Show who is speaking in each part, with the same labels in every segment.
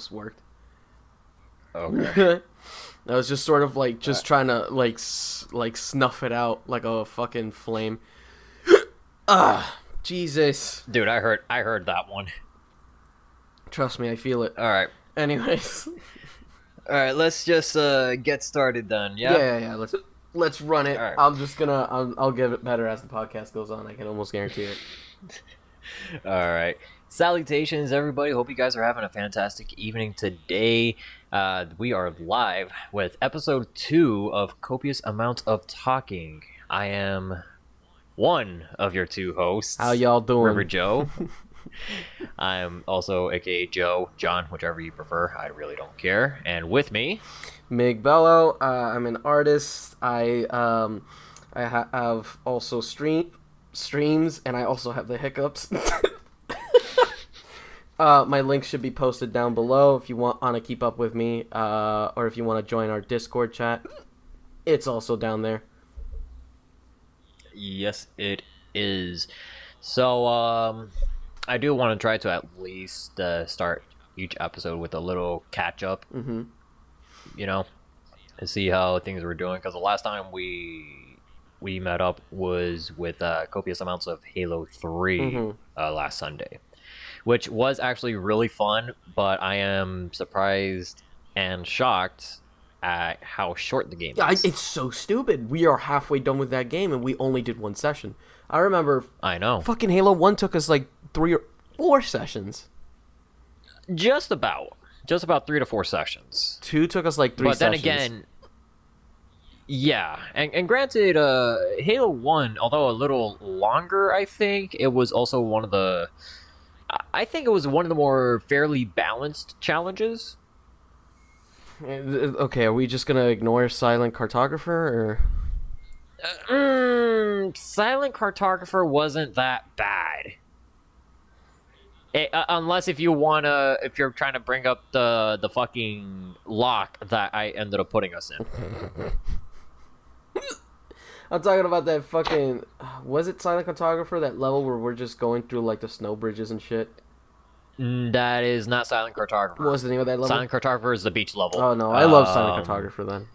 Speaker 1: worked.
Speaker 2: Okay.
Speaker 1: I was just sort of like just trying to like snuff it out like a fucking flame. Jesus.
Speaker 2: Dude, I heard that one.
Speaker 1: Trust me, I feel it.
Speaker 2: All right.
Speaker 1: Anyways.
Speaker 2: All right, let's just get started then.
Speaker 1: Yeah. Let's run it.
Speaker 2: All right.
Speaker 1: I'm just gonna I'll give it better as the podcast goes on. I can almost guarantee it.
Speaker 2: All right. Salutations, everybody. Hope you guys are having a fantastic evening today. We are live with episode 2 of Copious Amounts of Talking. I am one of your two hosts.
Speaker 1: How y'all doing?
Speaker 2: River Joe. I'm also aka Joe, John, whichever you prefer. I really don't care. And with me,
Speaker 1: Mig Bello. I'm an artist. I have also streams, and I also have the hiccups. My link should be posted down below if you want to keep up with me, or if you want to join our Discord chat. It's also down there.
Speaker 2: yes, it is. So, I do want to try to at least start each episode with a little catch up.
Speaker 1: Mm-hmm.
Speaker 2: You know, to see how things were doing, because the last time we met up was with copious amounts of Halo 3 last Sunday, which was actually really fun, but I am surprised and shocked at how short the game is.
Speaker 1: It's so stupid. We are halfway done with that game, and we only did one session. I remember.
Speaker 2: I know.
Speaker 1: Fucking Halo 1 took us like 3 or 4 sessions.
Speaker 2: Just about 3 to 4 sessions.
Speaker 1: 2 took us like 3
Speaker 2: but
Speaker 1: sessions.
Speaker 2: But then again, yeah, and granted, Halo 1, although a little longer, I think, it was also one of the... I think it was one of the more fairly balanced challenges.
Speaker 1: Okay, are we just gonna ignore Silent Cartographer, or...
Speaker 2: Silent Cartographer wasn't that bad. Unless if you're trying to bring up the fucking lock that I ended up putting us in.
Speaker 1: I'm talking about that fucking... Was it Silent Cartographer, that level where we're just going through like the snow bridges and shit?
Speaker 2: That is not Silent Cartographer.
Speaker 1: What was the name of that level?
Speaker 2: Silent Cartographer is the beach level.
Speaker 1: Oh no, I love Silent Cartographer then.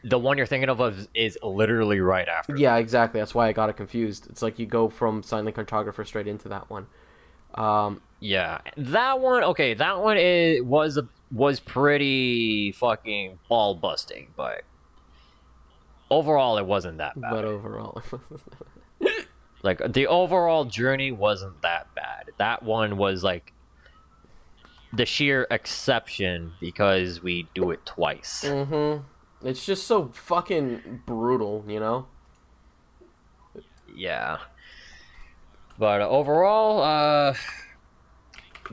Speaker 2: The one you're thinking of is literally right after.
Speaker 1: Yeah, exactly. That's why I got it confused. It's like you go from Silent Cartographer straight into that one.
Speaker 2: Yeah, that one. Okay, that one was pretty fucking ball busting, but overall it wasn't that bad.
Speaker 1: But overall,
Speaker 2: like the overall journey wasn't that bad. That one was like the sheer exception because we do it twice.
Speaker 1: It's just so fucking brutal, you know?
Speaker 2: Yeah. But overall,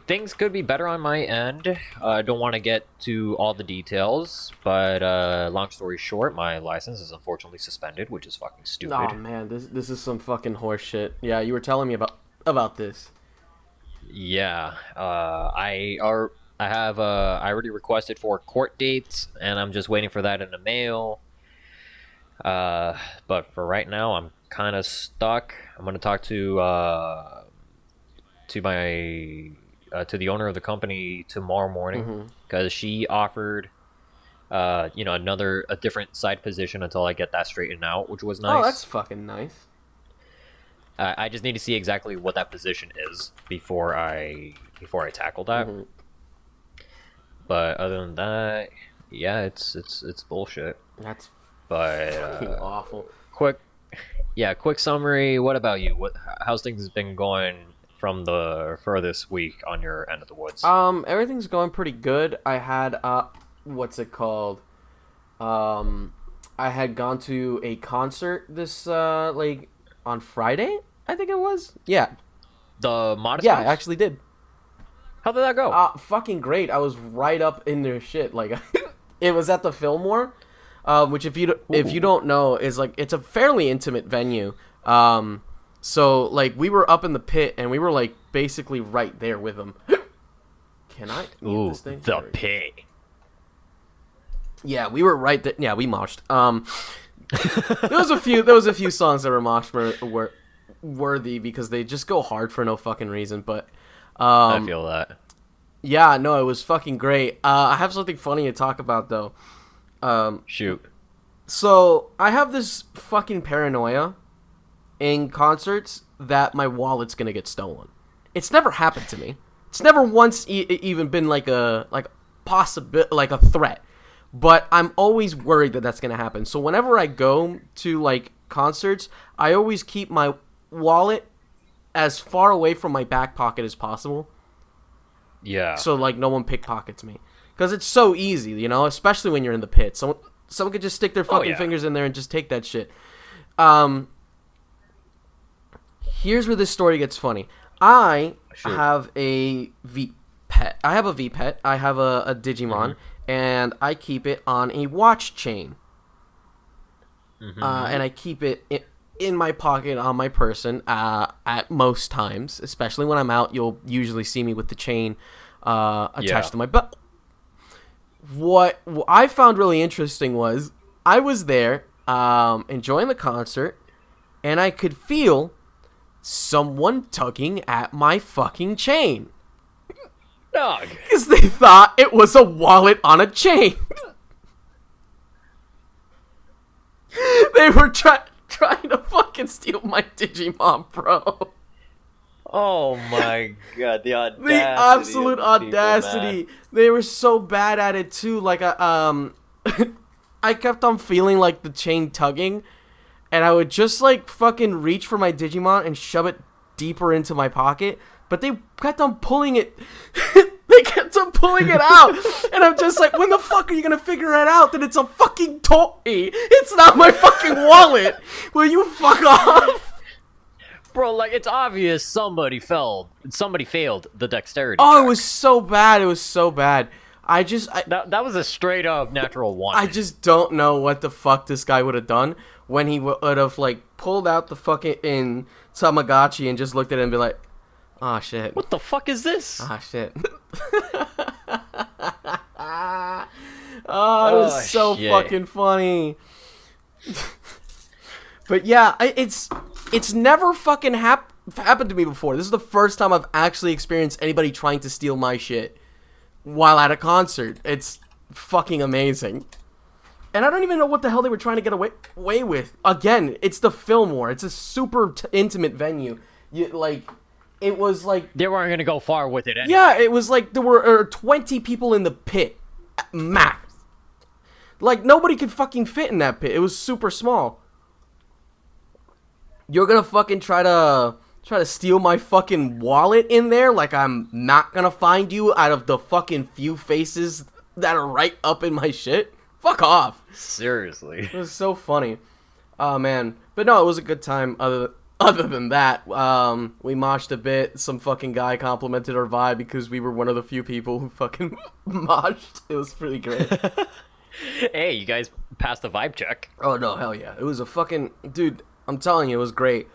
Speaker 2: things could be better on my end. I don't want to get to all the details, but long story short, my license is unfortunately suspended, which is fucking stupid.
Speaker 1: Oh man, this is some fucking horse shit. Yeah, you were telling me about this.
Speaker 2: Yeah, I already requested for court dates, and I'm just waiting for that in the mail. But for right now, I'm kind of stuck. I'm gonna talk to the owner of the company tomorrow morning, because she offered a different side position until I get that straightened out, which was nice.
Speaker 1: Oh, that's fucking nice.
Speaker 2: I just need to see exactly what that position is before I tackle that. But other than that, yeah, it's bullshit.
Speaker 1: That's
Speaker 2: but
Speaker 1: awful.
Speaker 2: Quick summary. What about you? How's things been going from the furthest week on your end of the woods?
Speaker 1: Everything's going pretty good. I had what's it called? I had gone to a concert this like on Friday, I think it was. Yeah.
Speaker 2: The Modest
Speaker 1: Yeah,
Speaker 2: House?
Speaker 1: I actually did.
Speaker 2: How did that go?
Speaker 1: Fucking great. I was right up in their shit. Like, it was at the Fillmore, which if you don't know is like it's a fairly intimate venue. So like we were up in the pit and we were like basically right there with them. Can I eat this thing?
Speaker 2: The pit.
Speaker 1: Yeah, we were right there. Yeah, we moshed. There was a few songs that were mosh worthy because they just go hard for no fucking reason. But
Speaker 2: I feel that.
Speaker 1: Yeah, no, it was fucking great. I have something funny to talk about though.
Speaker 2: Shoot.
Speaker 1: So I have this fucking paranoia in concerts that my wallet's gonna get stolen. It's never happened to me. It's never once even been like a like a threat. But I'm always worried that that's gonna happen. So whenever I go to like concerts, I always keep my wallet as far away from my back pocket as possible.
Speaker 2: Yeah.
Speaker 1: So like no one pickpockets me, because it's so easy, you know, especially when you're in the pit. Someone could just stick their fucking fingers in there and just take that shit. Here's where this story gets funny. I have a V-Pet. I have a V-Pet. I have a Digimon, and I keep it on a watch chain. And I keep it in my pocket on my person at most times, especially when I'm out. You'll usually see me with the chain attached to my butt. What I found really interesting was I was there enjoying the concert, and I could feel someone tugging at my fucking chain.
Speaker 2: Dog.
Speaker 1: Because they thought it was a wallet on a chain. They were trying to fucking steal my Digimon, bro.
Speaker 2: Oh my god, the audacity.
Speaker 1: The absolute audacity.
Speaker 2: People,
Speaker 1: they were so bad at it too. Like I kept on feeling like the chain tugging, and I would just like fucking reach for my Digimon and shove it deeper into my pocket, but they kept on pulling it. They kept on pulling it out, and I'm just like, when the fuck are you gonna figure it out that it's a fucking toy? It's not my fucking wallet. Will you fuck off?
Speaker 2: Bro, like, it's obvious somebody failed the dexterity
Speaker 1: Oh,
Speaker 2: check.
Speaker 1: it was so bad. It was so bad.
Speaker 2: That was a straight up natural one.
Speaker 1: I just don't know what the fuck this guy would have done when he would have, like, pulled out the fucking Tamagotchi and just looked at it and be like, oh, shit.
Speaker 2: What the fuck is this?
Speaker 1: Ah, shit. Oh, it was so
Speaker 2: shit.
Speaker 1: fucking funny. But yeah, it's never fucking happened to me before. This is the first time I've actually experienced anybody trying to steal my shit while at a concert. It's fucking amazing. And I don't even know what the hell they were trying to get away with. Again, it's the Fillmore. It's a super intimate venue. It was like...
Speaker 2: They weren't going to go far with it anyway.
Speaker 1: Yeah, it was like there were 20 people in the pit. Max. Like, nobody could fucking fit in that pit. It was super small. You're gonna fucking try to steal my fucking wallet in there? Like, I'm not gonna find you out of the fucking few faces that are right up in my shit? Fuck off.
Speaker 2: Seriously.
Speaker 1: It was so funny. Oh, man. But no, it was a good time. Other than that, we moshed a bit. Some fucking guy complimented our vibe because we were one of the few people who fucking moshed. It was pretty great.
Speaker 2: Hey, you guys passed the vibe check.
Speaker 1: Oh, no, hell yeah. It was a fucking... Dude, I'm telling you, it was great.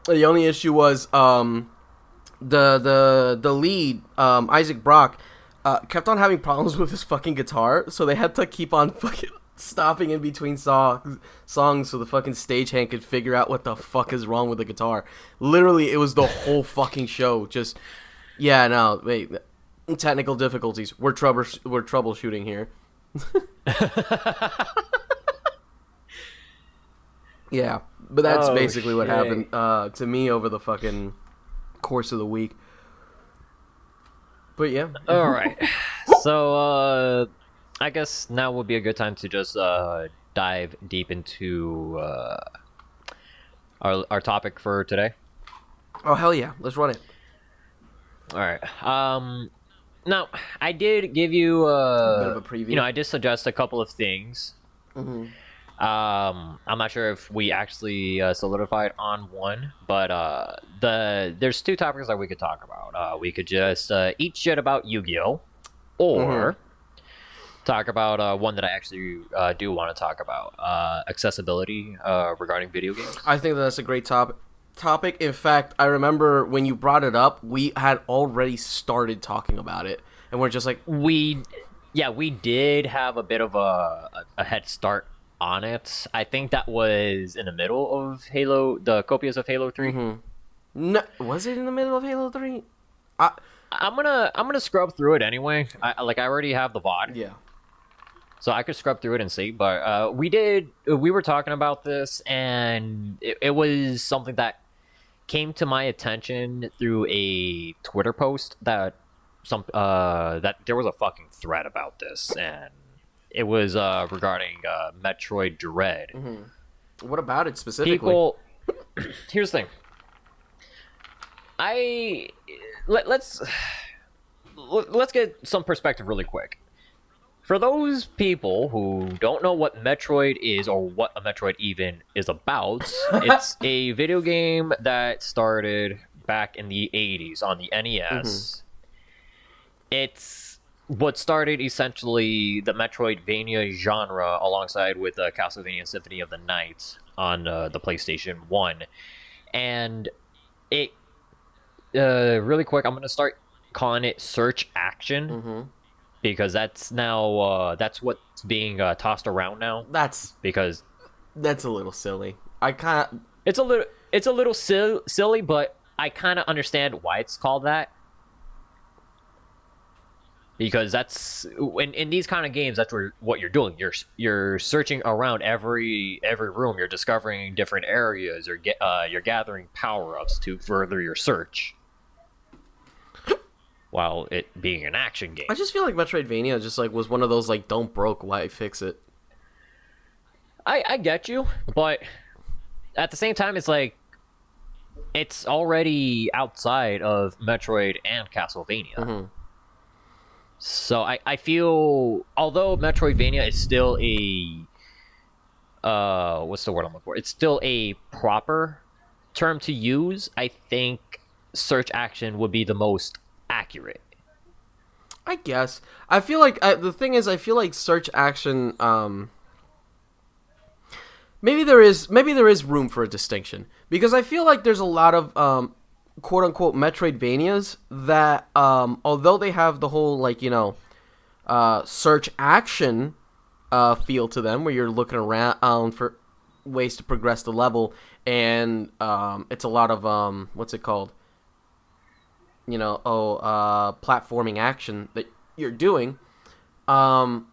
Speaker 1: The only issue was the lead, Isaac Brock, kept on having problems with his fucking guitar, so they had to keep on fucking stopping in between songs so the fucking stagehand could figure out what the fuck is wrong with the guitar. Literally, it was the whole fucking show. Just, yeah, no, wait, technical difficulties. We're troubleshooting here. Yeah, but that's basically what happened to me over the fucking course of the week. But yeah.
Speaker 2: All right. So I guess now would be a good time to just dive deep into our topic for today.
Speaker 1: Oh hell yeah, let's run it.
Speaker 2: All right. Now I did give you
Speaker 1: a bit of a preview.
Speaker 2: You know, I did suggest a couple of things.
Speaker 1: Mm-hmm.
Speaker 2: I'm not sure if we actually solidified on one, but there's two topics that we could talk about. We could just eat shit about Yu-Gi-Oh, or talk about one that I actually do want to talk about, accessibility regarding video games.
Speaker 1: I think that's a great topic. In fact, I remember when you brought it up, we had already started talking about it, and we're just like,
Speaker 2: we did have a bit of a head start on it. I think that was in the middle of Halo, the Copious of Halo 3.
Speaker 1: No, was it in the middle of Halo 3?
Speaker 2: I'm gonna scrub through it anyway. I already have the VOD.
Speaker 1: Yeah.
Speaker 2: So I could scrub through it and see, but we were talking about this, and it was something that came to my attention through a Twitter post that that there was a fucking thread about this, and it was regarding Metroid Dread.
Speaker 1: Mm-hmm. What about it specifically?
Speaker 2: People, here's the thing. Let's get some perspective really quick. For those people who don't know what Metroid is or what a Metroid even is about, it's a video game that started back in the 80s on the NES. Mm-hmm. It's what started essentially the Metroidvania genre alongside with Castlevania Symphony of the Night on the PlayStation 1. And it, really quick, I'm going to start calling it search action. Mm-hmm. Because that's now that's what's being tossed around now.
Speaker 1: That's a little silly.
Speaker 2: It's a little silly, but I kind of understand why it's called that. Because that's in these kind of games, that's what you're doing. You're searching around every room. You're discovering different areas. You're gathering power-ups to further your search. While it being an action game.
Speaker 1: I just feel like Metroidvania just like was one of those like don't broke, why fix it.
Speaker 2: I get you, but at the same time it's like it's already outside of Metroid and Castlevania. Mm-hmm. So I feel although Metroidvania is still a what's the word I'm looking for? It's still a proper term to use. I think search action would be the most accurate.
Speaker 1: I guess. I feel like the thing is, I feel like search action. Maybe there is room for a distinction because I feel like there's a lot of quote unquote Metroidvanias that although they have the whole like search action feel to them where you're looking around for ways to progress the level and it's a lot of what's it called? Platforming action that you're doing, I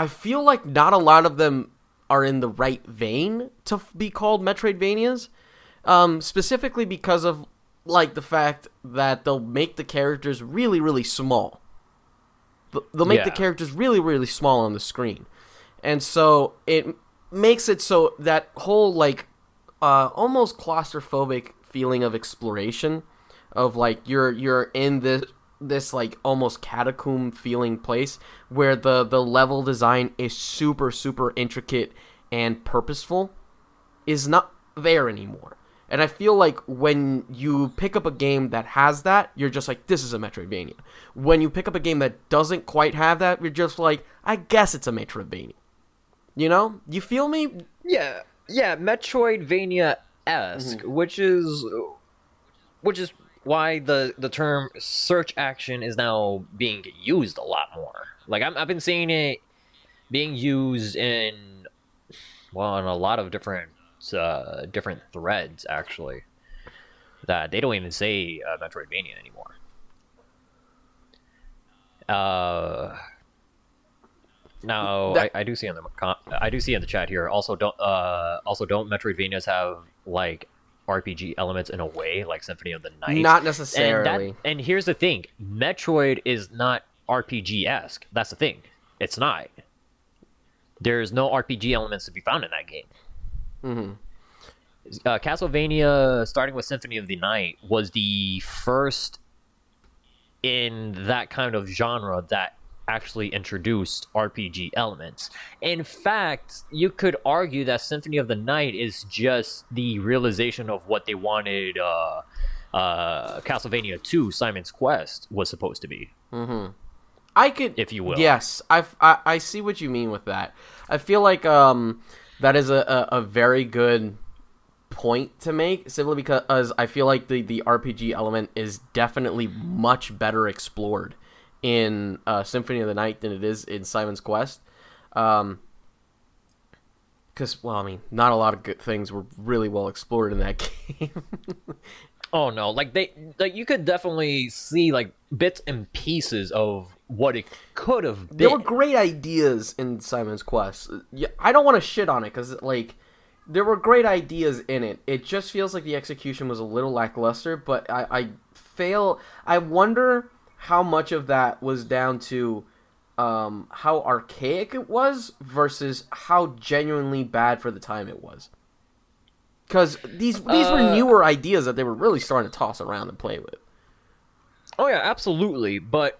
Speaker 1: feel like not a lot of them are in the right vein to be called Metroidvanias, specifically because of, like, the fact that they'll make the characters really, really small. They'll make the characters really, really small on the screen. And so it makes it so that whole, like, almost claustrophobic feeling of exploration of like you're in this like almost catacomb feeling place where the level design is super super intricate and purposeful is not there anymore. And I feel like when you pick up a game that has that, you're just like, this is a Metroidvania. When you pick up a game that doesn't quite have that, you're just like, I guess it's a Metroidvania. You feel me?
Speaker 2: Yeah, Metroidvania-esque, mm-hmm. which is why the term search action is now being used a lot more. Like I've been seeing it being used in a lot of different threads actually. That they don't even say Metroidvania anymore. Now I do see in the chat here. Also don't Metroidvanias have like RPG elements in a way, like Symphony of the Night?
Speaker 1: Not necessarily.
Speaker 2: And here's the thing: Metroid is not RPG-esque. That's the thing. It's not. There's no RPG elements to be found in that game. Mm-hmm. Castlevania, starting with Symphony of the Night, was the first in that kind of genre that actually introduced RPG elements. In fact, you could argue that Symphony of the Night is just the realization of what they wanted Castlevania 2, Simon's Quest, was supposed to be.
Speaker 1: Mm-hmm.
Speaker 2: If you will.
Speaker 1: Yes, I see what you mean with that. I feel like that is a very good point to make, simply because I feel like the RPG element is definitely much better explored in Symphony of the Night than it is in Simon's Quest. Because, not a lot of good things were really well explored in that game.
Speaker 2: Oh no, you could definitely see like bits and pieces of what it could have been.
Speaker 1: There were great ideas in Simon's Quest. Yeah, I don't want to shit on it because like there were great ideas in it. It just feels like the execution was a little lackluster. But I wonder how much of that was down to how archaic it was versus how genuinely bad for the time it was. Because these were newer ideas that they were really starting to toss around and play with.
Speaker 2: Oh yeah, absolutely. But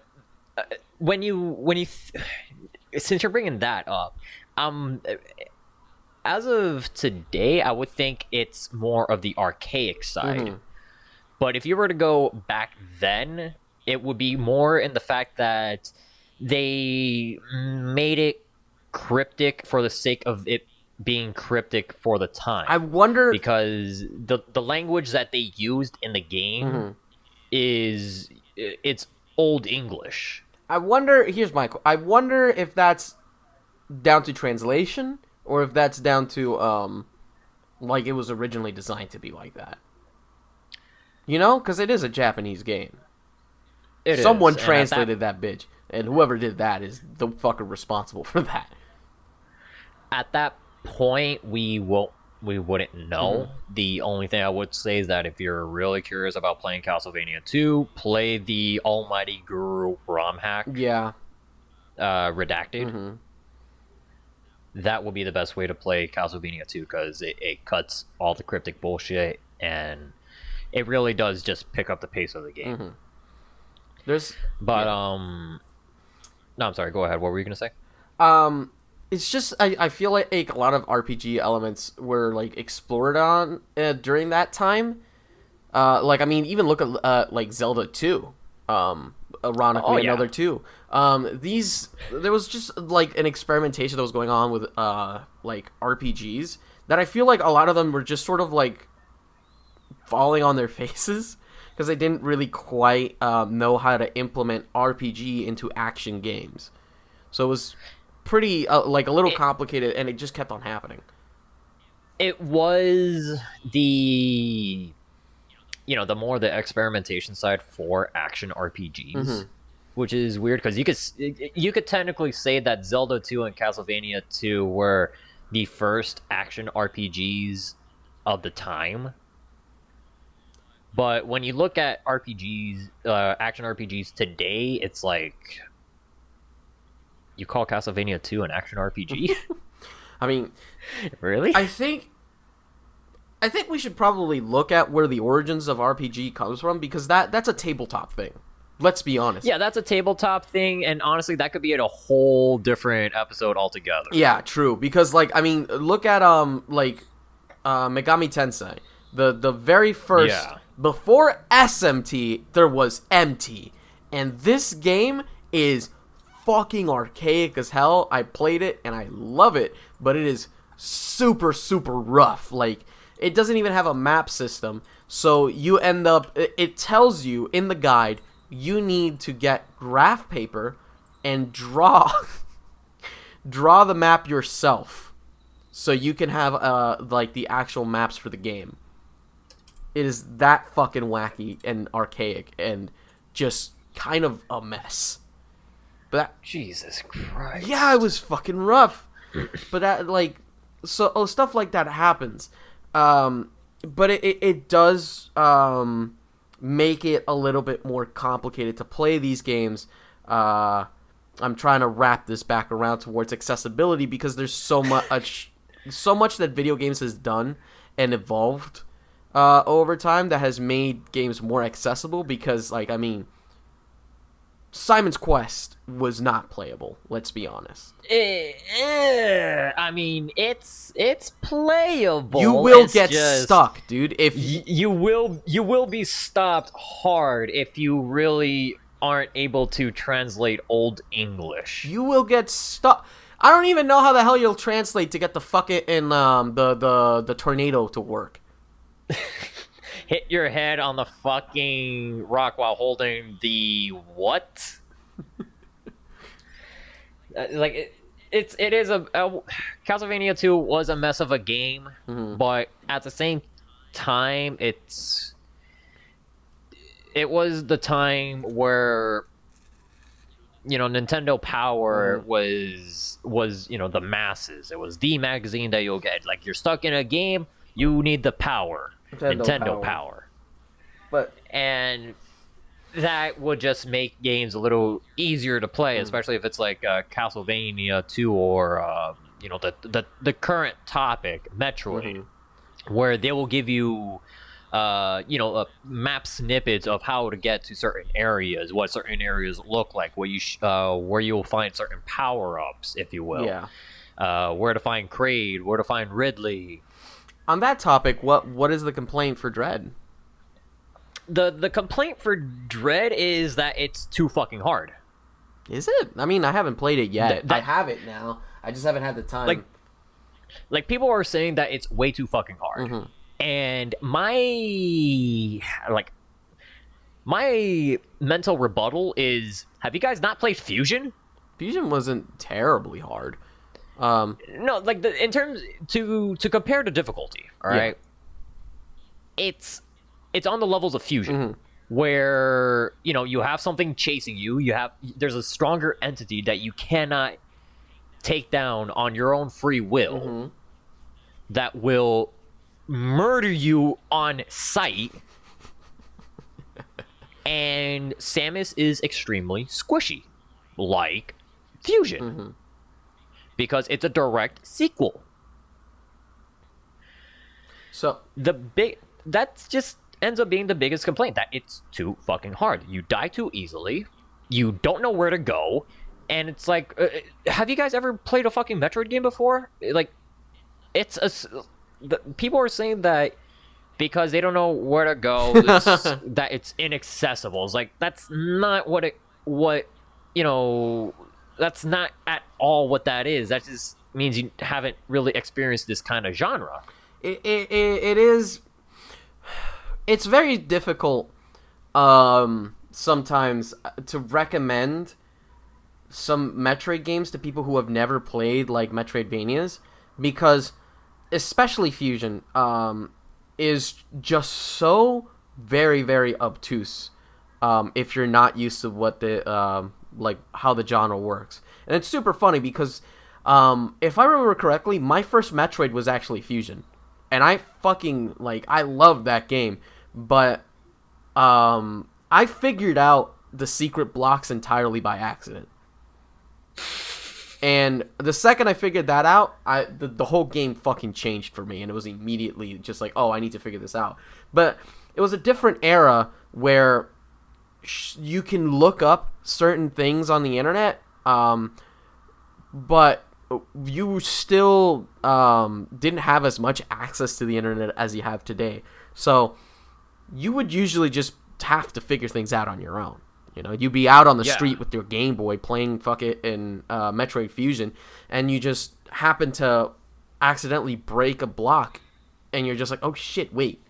Speaker 2: when you since you're bringing that up, as of today, I would think it's more of the archaic side. Mm-hmm. But if you were to go back then, it would be more in the fact that they made it cryptic for the sake of it being cryptic for the time.
Speaker 1: I wonder,
Speaker 2: because the language that they used in the game mm-hmm. It's Old English.
Speaker 1: I wonder if that's down to translation or if that's down to like it was originally designed to be like that. You know, because it is a Japanese game. Someone translated that bitch, and whoever did that is the fucker responsible for that.
Speaker 2: At that point, we wouldn't know. Mm-hmm. The only thing I would say is that if you're really curious about playing Castlevania 2, play the Almighty Guru ROM hack.
Speaker 1: Yeah.
Speaker 2: Redacted.
Speaker 1: Mm-hmm.
Speaker 2: That would be the best way to play Castlevania 2 because it cuts all the cryptic bullshit and it really does just pick up the pace of the game.
Speaker 1: Mm-hmm.
Speaker 2: No, I'm sorry. Go ahead. What were you gonna say?
Speaker 1: It's just I feel like a lot of RPG elements were like explored on during that time. Like I mean, even look at like Zelda 2. Ironically, another 2. There was just like an experimentation that was going on with like RPGs that I feel like a lot of them were just sort of like falling on their faces because they didn't really quite know how to implement RPG into action games. So it was pretty like a little complicated, and it just kept on happening.
Speaker 2: It was the more the experimentation side for action RPGs, mm-hmm. which is weird because you could technically say that Zelda 2 and Castlevania 2 were the first action RPGs of the time. But when you look at RPGs, action RPGs today, it's like, you call Castlevania 2 an action RPG?
Speaker 1: I mean,
Speaker 2: really?
Speaker 1: I think we should probably look at where the origins of RPG comes from, because that's a tabletop thing. Let's be honest.
Speaker 2: Yeah, that's a tabletop thing, and honestly, that could be in a whole different episode altogether.
Speaker 1: Yeah, true. Because like, I mean, look at Megami Tensei, the very first. Yeah. Before SMT, there was MT. And this game is fucking archaic as hell. I played it, and I love it. But it is super, super rough. Like, it doesn't even have a map system. So you end up... It tells you in the guide, you need to get graph paper and draw the map yourself. So you can have, like, the actual maps for the game. It is that fucking wacky and archaic and just kind of a mess. But that,
Speaker 2: Jesus Christ.
Speaker 1: Yeah, it was fucking rough. But that, like, so stuff like that happens. But it does make it a little bit more complicated to play these games. I'm trying to wrap this back around towards accessibility because there's so much that video games has done and evolved over time that has made games more accessible. Because, like, I mean, Simon's Quest was not playable. Let's be honest.
Speaker 2: I mean, it's playable.
Speaker 1: You will get stuck, dude. If
Speaker 2: you will be stopped hard if you really aren't able to translate Old English.
Speaker 1: You will get stuck. I don't even know how the hell you'll translate to get the fuck it in the tornado to work.
Speaker 2: Hit your head on the fucking rock while holding the what? Like it is a Castlevania 2 was a mess of a game, mm-hmm. but at the same time, it's it was the time where, you know, Nintendo Power was you know, the masses. It was the magazine that you'll get. Like, you're stuck in a game, you need the power. Nintendo Power. And that would just make games a little easier to play, especially if it's like Castlevania 2 or you know, the current topic, Metroid, where they will give you you know, map snippets of how to get to certain areas, what certain areas look like, where you'll find certain power-ups, if you will. Where to find Kraid, where to find Ridley.
Speaker 1: On that topic, what is the complaint for Dread?
Speaker 2: The complaint for Dread is that it's too fucking hard.
Speaker 1: Is it? I mean, I haven't played it yet. I have it now. I just haven't had the time.
Speaker 2: Like people are saying that it's way too fucking hard. And my mental rebuttal is, have you guys not played Fusion?
Speaker 1: Fusion wasn't terribly hard.
Speaker 2: No, like in terms to compare the difficulty, all right? It's on the levels of Fusion, where, you know, you have something chasing you. There's a stronger entity that you cannot take down on your own free will that will murder you on sight. And Samus is extremely squishy, like Fusion, because it's a direct sequel.
Speaker 1: So
Speaker 2: that just ends up being the biggest complaint, that it's too fucking hard. You die too easily. You don't know where to go. And it's like, have you guys ever played a fucking Metroid game before? Like, people are saying that because they don't know where to go, that it's inaccessible. It's like, that's not that's not at all what that is. That just means you haven't really experienced this kind of genre.
Speaker 1: It is. It's very difficult sometimes to recommend some Metroid games to people who have never played like Metroidvanias, because especially Fusion is just so very, very obtuse if you're not used to what the like how the genre works. And it's super funny because if I remember correctly, my first Metroid was actually Fusion. And I fucking, like, I loved that game. But I figured out the secret blocks entirely by accident. And the second I figured that out, the whole game fucking changed for me. And it was immediately just like, oh, I need to figure this out. But it was a different era where you can look up certain things on the internet, but you still didn't have as much access to the internet as you have today. So you would usually just have to figure things out on your own. You know, you'd be out on the street with your Game Boy playing in Metroid Fusion, and you just happen to accidentally break a block, and you're just like, oh shit, wait.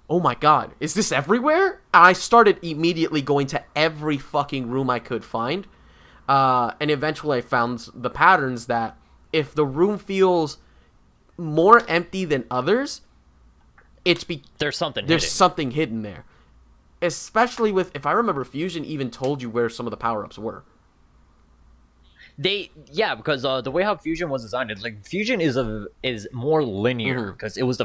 Speaker 1: Oh my god, is this everywhere? And I started immediately going to every fucking room I could find. And eventually I found the patterns that if the room feels more empty than others,
Speaker 2: there's something
Speaker 1: hidden there. Especially with, if I remember, Fusion even told you where some of the power-ups were.
Speaker 2: Because the way how Fusion was designed, like Fusion is more linear, because it was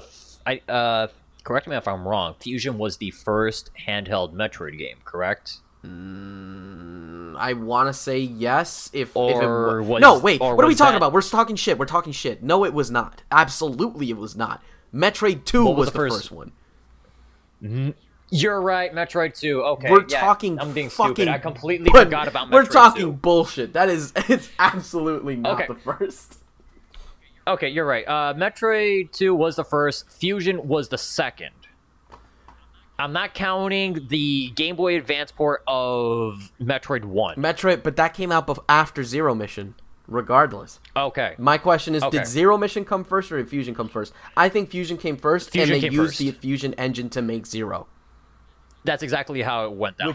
Speaker 2: correct me if I'm wrong, Fusion was the first handheld Metroid game, correct?
Speaker 1: I want to say yes. What are we talking about? We're talking shit. No, it was not. Absolutely, it was not. Metroid 2 was the first one.
Speaker 2: You're right, Metroid 2. Okay,
Speaker 1: I'm
Speaker 2: being stupid. I completely forgot about Metroid 2.
Speaker 1: We're talking bullshit. It's absolutely not the first.
Speaker 2: Okay, you're right. Metroid 2 was the first. Fusion was the second. I'm not counting the Game Boy Advance port of Metroid 1.
Speaker 1: But that came out after Zero Mission, regardless.
Speaker 2: Okay.
Speaker 1: My question is, did Zero Mission come first or did Fusion come first? I think Fusion came first, and they used the Fusion engine to make Zero.
Speaker 2: That's exactly how it went down.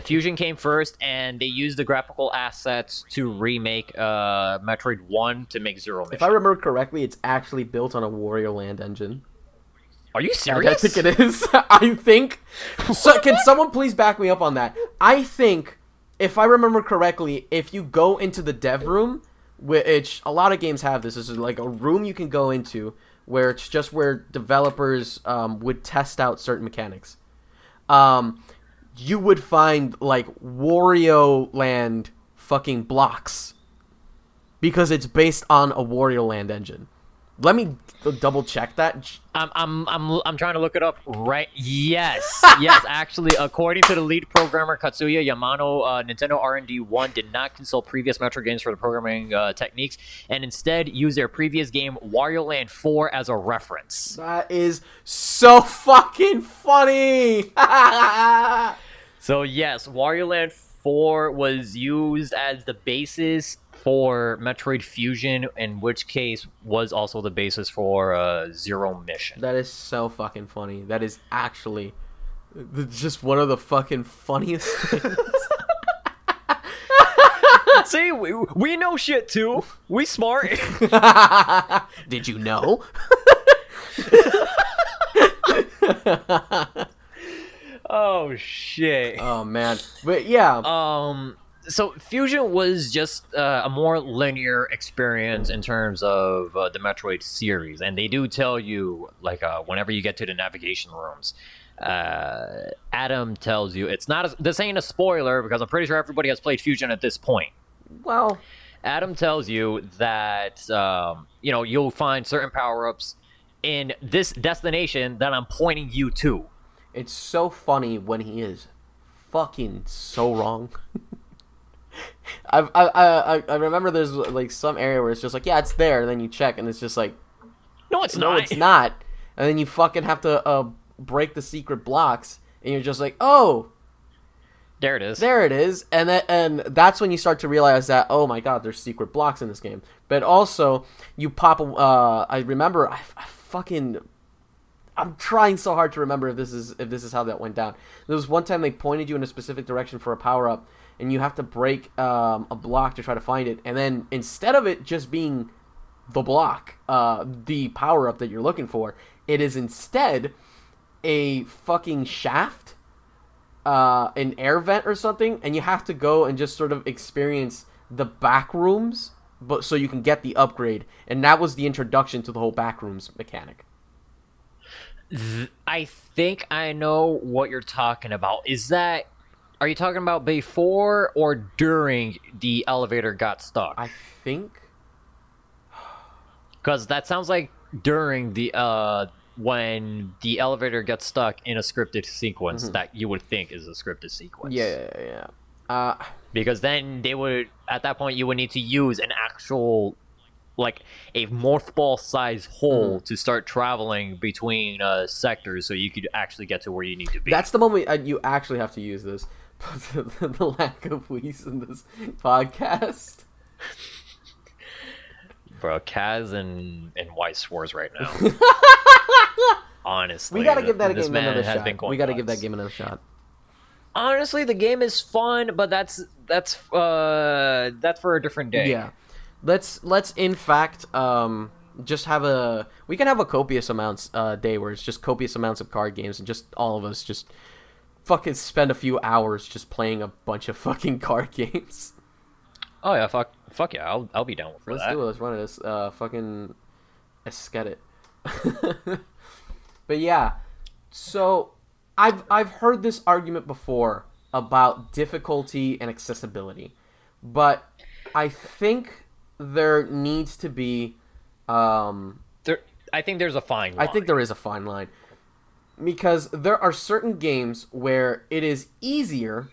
Speaker 2: Fusion came first, and they used the graphical assets to remake Metroid 1 to make Zero Mission.
Speaker 1: If I remember correctly, it's actually built on a Wario Land engine.
Speaker 2: Are you serious?
Speaker 1: I think it is. I think. So, can someone please back me up on that? I think, if I remember correctly, if you go into the dev room, which a lot of games have this, is like a room you can go into where it's just where developers would test out certain mechanics. You would find like Wario Land fucking blocks because it's based on a Wario Land engine. Let me double check that.
Speaker 2: I'm trying to look it up right. Yes, Actually, according to the lead programmer Katsuya Yamano, Nintendo R&D 1 did not consult previous Metro games for the programming techniques, and instead used their previous game Wario Land 4 as a reference.
Speaker 1: That is so fucking funny.
Speaker 2: So yes, Wario Land 4 was used as the basis for Metroid Fusion, in which case was also the basis for Zero Mission.
Speaker 1: That is so fucking funny. That is actually just one of the fucking funniest things.
Speaker 2: See, we know shit too. We smart.
Speaker 1: Did you know?
Speaker 2: Oh shit.
Speaker 1: Oh man. But yeah.
Speaker 2: So Fusion was just a more linear experience in terms of the Metroid series, and they do tell you, like, whenever you get to the navigation rooms, Adam tells you it's not. This ain't a spoiler because I'm pretty sure everybody has played Fusion at this point.
Speaker 1: Well,
Speaker 2: Adam tells you that you'll find certain power-ups in this destination that I'm pointing you to.
Speaker 1: It's so funny when he is fucking so wrong. I remember there's like some area where it's just like, yeah, it's there, and then you check and it's just like,
Speaker 2: no, it's
Speaker 1: not, and then you fucking have to break the secret blocks, and you're just like, oh,
Speaker 2: there it is,
Speaker 1: and that's when you start to realize that, oh my god, there's secret blocks in this game. But also you pop I remember I'm trying so hard to remember if this is how that went down. There was one time they pointed you in a specific direction for a power-up, and you have to break a block to try to find it. And then instead of it just being the block, the power-up that you're looking for, it is instead a fucking shaft, an air vent or something, and you have to go and just sort of experience the back rooms, but so you can get the upgrade. And that was the introduction to the whole back rooms mechanic.
Speaker 2: I think I know what you're talking about. Are you talking about before or during the elevator got stuck?
Speaker 1: I think.
Speaker 2: Because that sounds like during the when the elevator gets stuck in a scripted sequence that you would think is a scripted sequence.
Speaker 1: Yeah.
Speaker 2: Because then at that point you would need to use an actual, like, a morph ball size hole to start traveling between sectors so you could actually get to where you need to be.
Speaker 1: That's the moment you actually have to use this. The lack of Wii's in this podcast.
Speaker 2: Bro, Kaz and Weiss wars right now. Honestly.
Speaker 1: We gotta give that game
Speaker 2: man
Speaker 1: another
Speaker 2: has
Speaker 1: shot.
Speaker 2: been going
Speaker 1: We gotta
Speaker 2: nuts.
Speaker 1: give that game another shot.
Speaker 2: Honestly, the game is fun, but that's for a different day.
Speaker 1: Yeah. Let's in fact just have we can have a copious amounts day where it's just copious amounts of card games and just all of us just fucking spend a few hours just playing a bunch of fucking card games.
Speaker 2: Oh yeah, fuck yeah, I'll be down for that.
Speaker 1: Let's do it. Let's run it. Fucking let's get it. But yeah, so I've heard this argument before about difficulty and accessibility, but I think there needs to be
Speaker 2: I think there's a fine line.
Speaker 1: I think there is a fine line, because there are certain games where it is easier.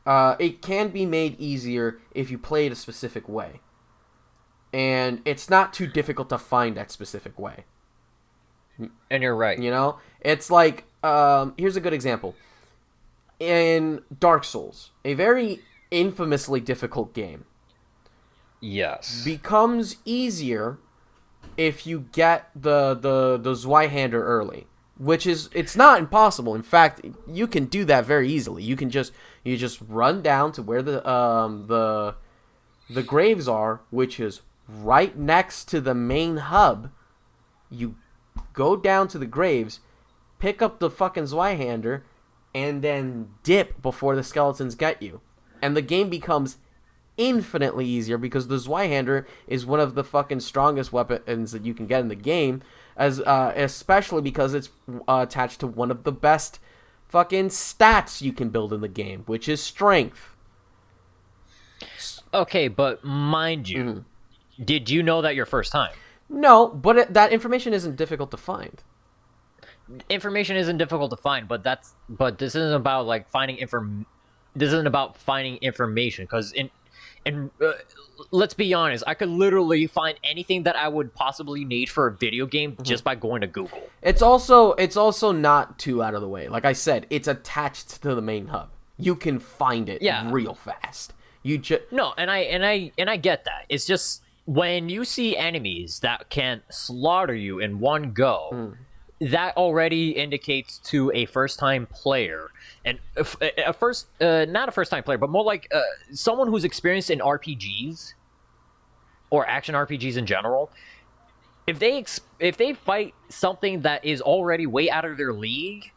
Speaker 1: It can be made easier if you play it a specific way, and it's not too difficult to find that specific way.
Speaker 2: And you're right.
Speaker 1: You know, it's like here's a good example. In Dark Souls, a very infamously difficult game,
Speaker 2: yes,
Speaker 1: becomes easier if you get the Zweihander early, which is, it's not impossible. In fact, you can do that very easily. You just run down to where the graves are, which is right next to the main hub. You go down to the graves, pick up the fucking Zweihander, and then dip before the skeletons get you. And the game becomes infinitely easier because the Zweihander is one of the fucking strongest weapons that you can get in the game, as especially because it's attached to one of the best fucking stats you can build in the game, which is strength.
Speaker 2: Okay, but mind you, did you know that your first time?
Speaker 1: No, but that information isn't difficult to find.
Speaker 2: Information isn't difficult to find, but this isn't about like finding This isn't about finding information, because let's be honest, I could literally find anything that I would possibly need for a video game just by going to Google. It's
Speaker 1: also not too out of the way. Like I said, it's attached to the main hub. You can find it real fast.
Speaker 2: No, and I get that. It's just when you see enemies that can slaughter you in one go, that already indicates to a first-time player, and not a first-time player, but more like someone who's experienced in RPGs or action RPGs in general. If they fight something that is already way out of their league,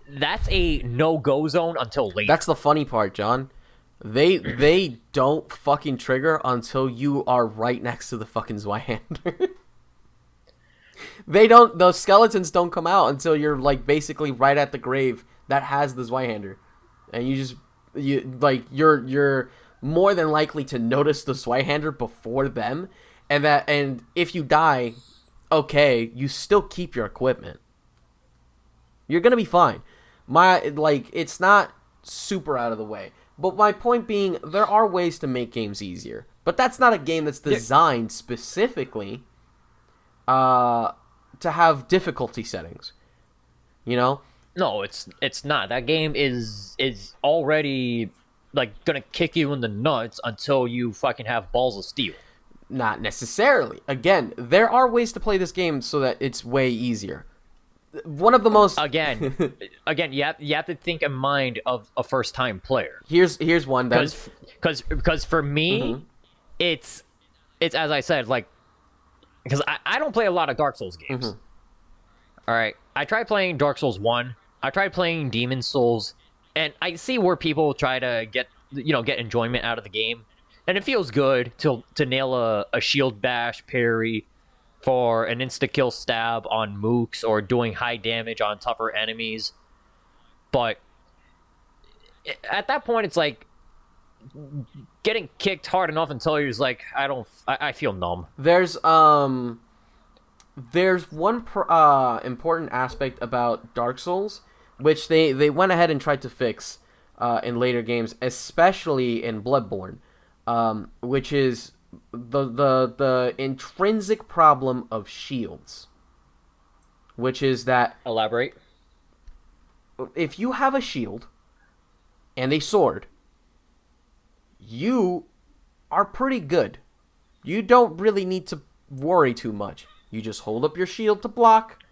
Speaker 2: that's a no-go zone until later.
Speaker 1: That's the funny part, John. They don't fucking trigger until you are right next to the fucking Zweihander. Those skeletons don't come out until you're like basically right at the grave that has the Zweihander. And you're more than likely to notice the Zweihander before them, and if you die, okay, you still keep your equipment. You're gonna be fine. It's not super out of the way. But my point being, there are ways to make games easier. But that's not a game that's designed specifically to have difficulty settings. You know?
Speaker 2: No, it's not. That game is already like gonna kick you in the nuts until you fucking have balls of steel.
Speaker 1: Not necessarily. Again, there are ways to play this game so that it's way easier. One of the most
Speaker 2: again, you have to think in mind of a first time player.
Speaker 1: Here's one that
Speaker 2: because for me, it's as I said, like, because I don't play a lot of Dark Souls games. All right, I tried playing Dark Souls 1. I tried playing Demon Souls, and I see where people try to get enjoyment out of the game, and it feels good to nail a shield bash parry for an insta-kill stab on mooks or doing high damage on tougher enemies. But at that point, it's like getting kicked hard enough until you're just like, I feel numb.
Speaker 1: There's one important aspect about Dark Souls, which they went ahead and tried to fix in later games, especially in Bloodborne, which is the intrinsic problem of shields, which is that
Speaker 2: elaborate.
Speaker 1: If you have a shield and a sword, you are pretty good. You don't really need to worry too much. You just hold up your shield to block,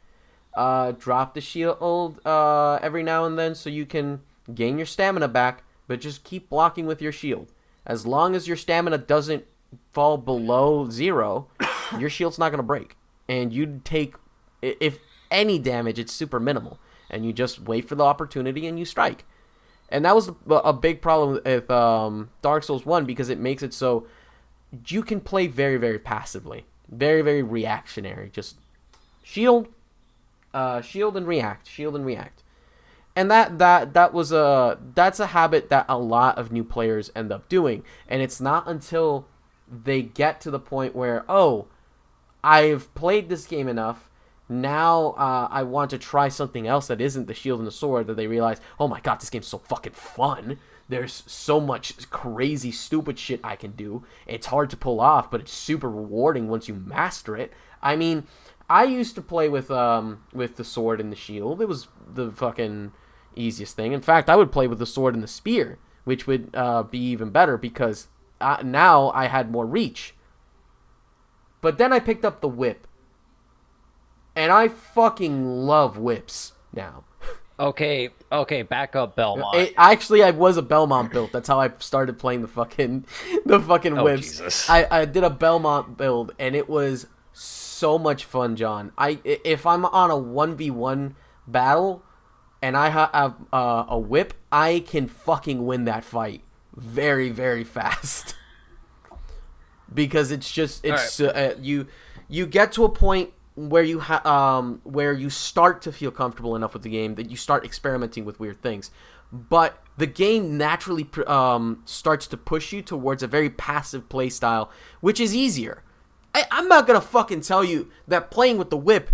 Speaker 1: drop the shield every now and then so you can gain your stamina back, but just keep blocking with your shield. As long as your stamina doesn't fall below 0, your shield's not going to break. And you take, if any damage, it's super minimal. And you just wait for the opportunity and you strike. And that was a big problem with Dark Souls 1, because it makes it so you can play very, very passively. Very, very reactionary. Just shield and react, shield and react. And that's a habit that a lot of new players end up doing. And it's not until they get to the point where, oh, I've played this game enough, now I want to try something else that isn't the shield and the sword, that they realize, oh my god, this game's so fucking fun. There's so much crazy, stupid shit I can do. It's hard to pull off, but it's super rewarding once you master it. I mean, I used to play with the sword and the shield. It was the fucking easiest thing. In fact, I would play with the sword and the spear, which would be even better, because now I had more reach. But then I picked up the whip. And I fucking love whips now.
Speaker 2: Okay, back up, Belmont.
Speaker 1: I was a Belmont build. That's how I started playing the fucking whips.
Speaker 2: Jesus.
Speaker 1: I did a Belmont build, and it was so much fun, John. If I'm on a 1v1 battle and I have a whip, I can fucking win that fight very, very fast. Because you get to a point where you start to feel comfortable enough with the game that you start experimenting with weird things, but the game naturally starts to push you towards a very passive play style, which is easier. I'm not gonna fucking tell you that playing with the whip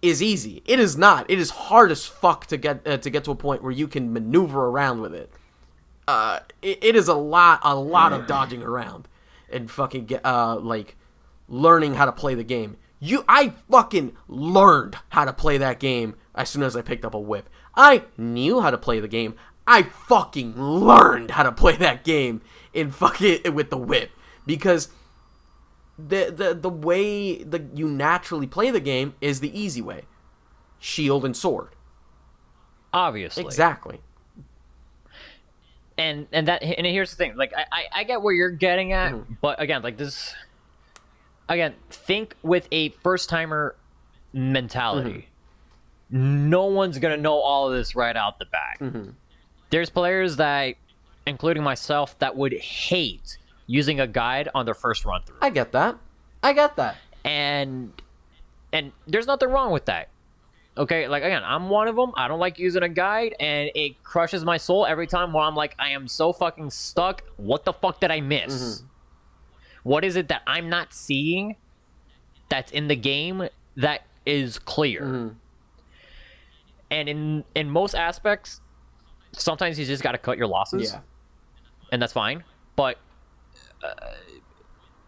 Speaker 1: is easy. It is not. It is hard as fuck to get to a point where you can maneuver around with it. It is a lot of dodging around and fucking learning how to play the game. I fucking learned how to play that game as soon as I picked up a whip. I knew how to play the game. I fucking learned how to play that game with the whip, because the way that you naturally play the game is the easy way. Shield and sword.
Speaker 2: Obviously.
Speaker 1: Exactly.
Speaker 2: And here's the thing, like I get where you're getting at, but again, like this, again, think with a first timer mentality. No one's gonna know all of this right out the bat. There's players that, including myself, that would hate using a guide on their first run through.
Speaker 1: I get that.
Speaker 2: And there's nothing wrong with that. Okay, like, again, I'm one of them. I don't like using a guide, and it crushes my soul every time where I'm like, I am so fucking stuck. What the fuck did I miss? What is it that I'm not seeing that's in the game that is clear? And in most aspects, sometimes you just got to cut your losses.
Speaker 1: Yeah.
Speaker 2: And that's fine. But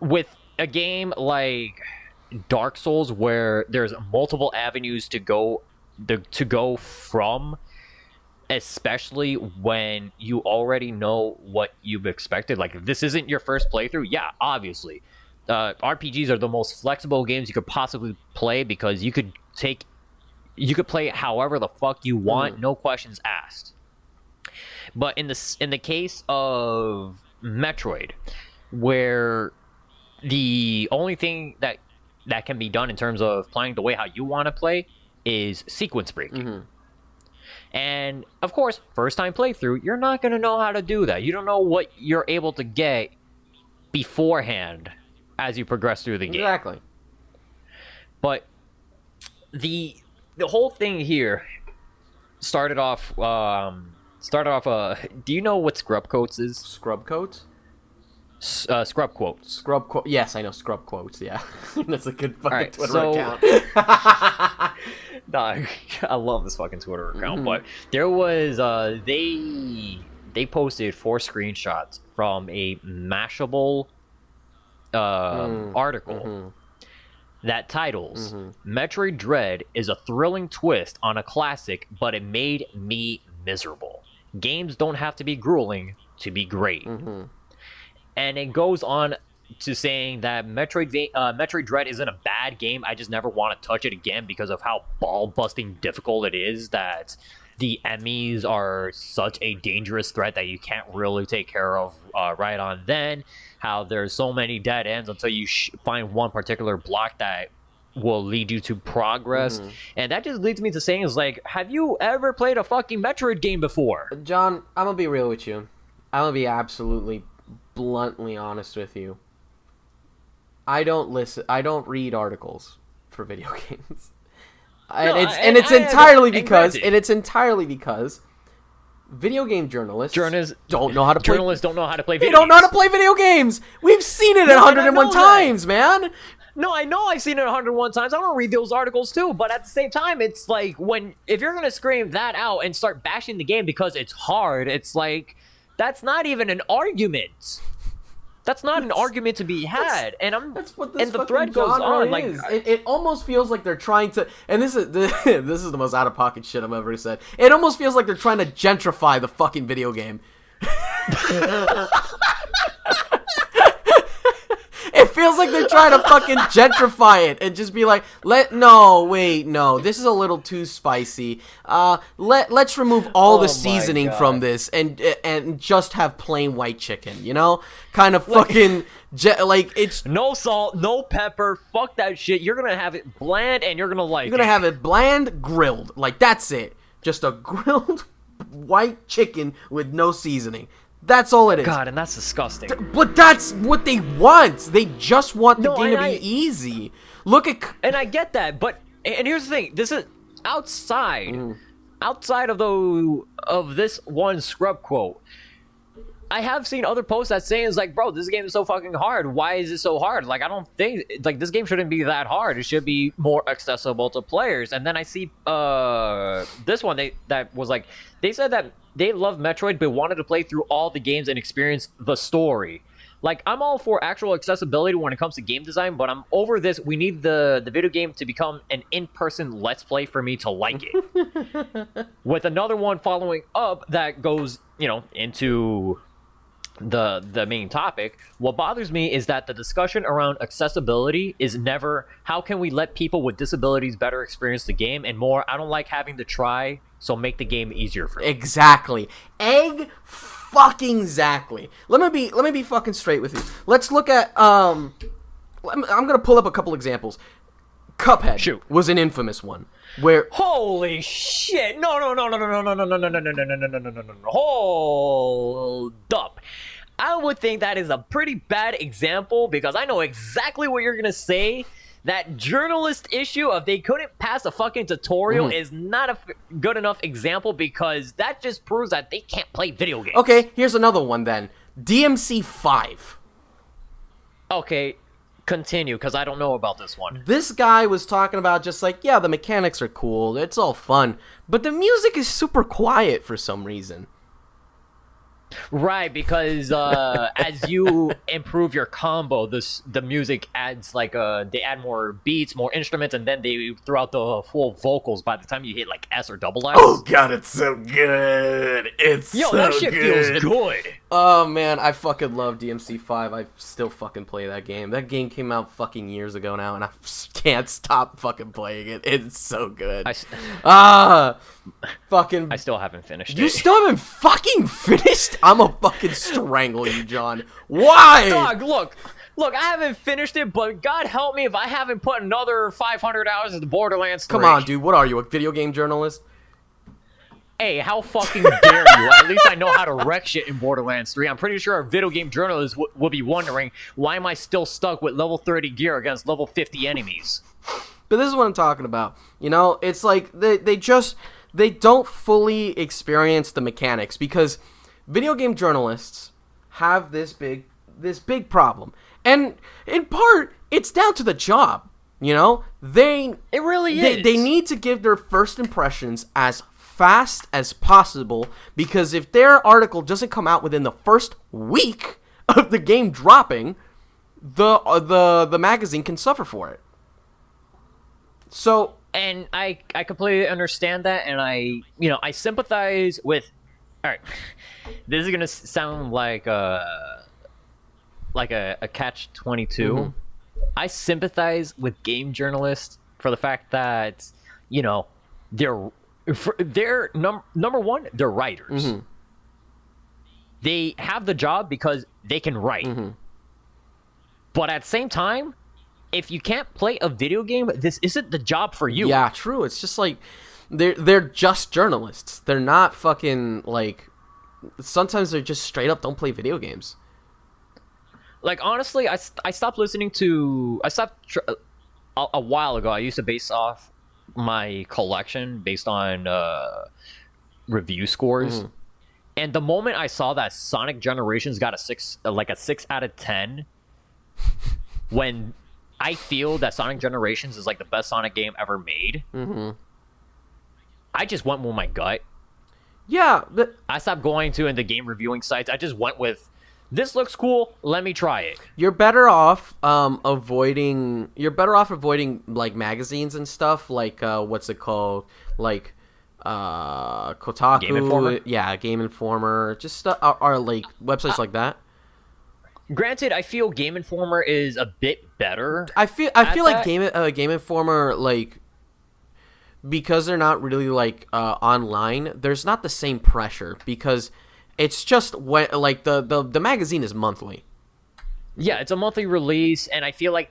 Speaker 2: with a game like Dark Souls, where there's multiple avenues to go from, especially when you already know what you've expected. Like, if this isn't your first playthrough, yeah, obviously. RPGs are the most flexible games you could possibly play, because you could play however the fuck you want, no questions asked. But in the case of Metroid, where the only thing that can be done in terms of playing the way how you want to play is sequence breaking. And of course, first time playthrough, you're not going to know how to do that. You don't know what you're able to get beforehand as you progress through the game.
Speaker 1: Exactly.
Speaker 2: But the whole thing here started off. Do you know what scrub quotes is?
Speaker 1: Scrub quotes?
Speaker 2: Scrub quotes.
Speaker 1: Yes, I know scrub quotes. Yeah, that's a good fucking Twitter account.
Speaker 2: No, I love this fucking Twitter account. But there was they posted 4 screenshots from a Mashable article that titles Metroid Dread is a thrilling twist on a classic, but it made me miserable. Games don't have to be grueling to be great. And it goes on to saying that Metroid Dread isn't a bad game. I just never want to touch it again because of how ball-busting difficult it is, that the enemies are such a dangerous threat that you can't really take care of right on then, how there's so many dead ends until you find one particular block that will lead you to progress. And that just leads me to saying, is like, have you ever played a fucking Metroid game before?
Speaker 1: John, I'm gonna be real with you. I'm gonna be absolutely bluntly honest with you. I don't read articles for video games. It's entirely because video game journalists don't know how to play.
Speaker 2: Journalists don't know how to play video
Speaker 1: games. They don't know how to play video games. We've seen it 101 times, man.
Speaker 2: No, I know I've seen it 101 times. I don't read those articles too, but at the same time, it's like, if you're gonna scream that out and start bashing the game because it's hard, it's like, that's not even an argument. That's not an argument to be had. And the thread goes on. Like,
Speaker 1: it almost feels like they're trying to, and this is the most out of pocket shit I've ever said. It almost feels like they're trying to gentrify the fucking video game. It feels like they're trying to fucking gentrify it and just be like, no, this is a little too spicy. Let's remove all the seasoning from this and just have plain white chicken, you know? Kind of fucking like it's
Speaker 2: no salt, no pepper, fuck that shit. You're gonna have it bland and you're gonna
Speaker 1: have it bland, grilled. Like, that's it. Just a grilled white chicken with no seasoning. That's all it is.
Speaker 2: God, and that's disgusting.
Speaker 1: But that's what they want. They just want the game to be easy. Look at...
Speaker 2: And I get that, but... And here's the thing. This is outside. Outside of this one scrub quote. I have seen other posts that saying, it's like, bro, this game is so fucking hard. Why is it so hard? Like, I don't think... Like, this game shouldn't be that hard. It should be more accessible to players. And then I see this one that was like... They said that they love Metroid, but wanted to play through all the games and experience the story. Like, I'm all for actual accessibility when it comes to game design, but I'm over this. We need the video game to become an in-person Let's Play for me to like it. With another one following up that goes, into the main topic. What bothers me is that the discussion around accessibility is never, how can we let people with disabilities better experience the game, and more, I don't like having to try, so make the game easier for me.
Speaker 1: Exactly. Fucking exactly. Let me be fucking straight with you. Let's look at I'm gonna pull up a couple examples. Cuphead was an infamous one where
Speaker 2: holy shit. No. Hold up. I would think that is a pretty bad example because I know exactly what you're gonna say. That journalist issue of they couldn't pass a fucking tutorial is not a good enough example because that just proves that they can't play video games.
Speaker 1: Okay, here's another one then. DMC 5.
Speaker 2: Okay, continue, because I don't know about this one.
Speaker 1: This guy was talking about just like, yeah, the mechanics are cool, it's all fun, but the music is super quiet for some reason.
Speaker 2: Right, because as you improve your combo, the music adds they add more beats, more instruments, and then they throw out the full vocals by the time you hit like S or double S.
Speaker 1: Oh god, it's so good!
Speaker 2: That shit feels good.
Speaker 1: Oh man, I fucking love DMC 5. I still fucking play that game. That game came out fucking years ago now, and I can't stop fucking playing it. It's so good. I
Speaker 2: still haven't finished it.
Speaker 1: You still haven't fucking finished? I'm gonna fucking strangle you, John. Why?
Speaker 2: Dog, look, I haven't finished it, but God help me if I haven't put another 500 hours into Borderlands 3.
Speaker 1: Come on, dude. What are you, a video game journalist?
Speaker 2: Hey, how fucking dare you? At least I know how to wreck shit in Borderlands 3. I'm pretty sure our video game journalists will be wondering, why am I still stuck with level 30 gear against level 50 enemies?
Speaker 1: But this is what I'm talking about. It's like they don't fully experience the mechanics because video game journalists have this big problem. And in part, it's down to the job, It really is. They need to give their first impressions as fast as possible because if their article doesn't come out within the first week of the game dropping, the magazine can suffer for it. So,
Speaker 2: and I completely understand that, and I sympathize with. All right, this is gonna sound like a catch-22. I sympathize with game journalists for the fact that they're number one, they're writers. They have the job because they can write. But at the same time, if you can't play a video game, this isn't the job for you.
Speaker 1: Yeah, true. It's just like they're just journalists. They're not fucking like. Sometimes they're just straight up don't play video games.
Speaker 2: Like honestly, I stopped listening to. A while ago. I used to base off my collection based on review scores. And the moment I saw that Sonic Generations got a 6 out of 10, when I feel that Sonic Generations is like the best Sonic game ever made, I just went with my gut.
Speaker 1: Yeah, but
Speaker 2: I stopped going to the game reviewing sites. I just went with, this looks cool, let me try it.
Speaker 1: You're better off avoiding like magazines and stuff, like what's it called, like Kotaku,
Speaker 2: Game Informer?
Speaker 1: Yeah, Game Informer, just are like websites like that.
Speaker 2: Granted, I feel Game Informer is a bit better.
Speaker 1: I feel like Game Informer, like, because they're not really like online, there's not the same pressure because it's just when like the magazine is monthly.
Speaker 2: Yeah, it's a monthly release, and I feel like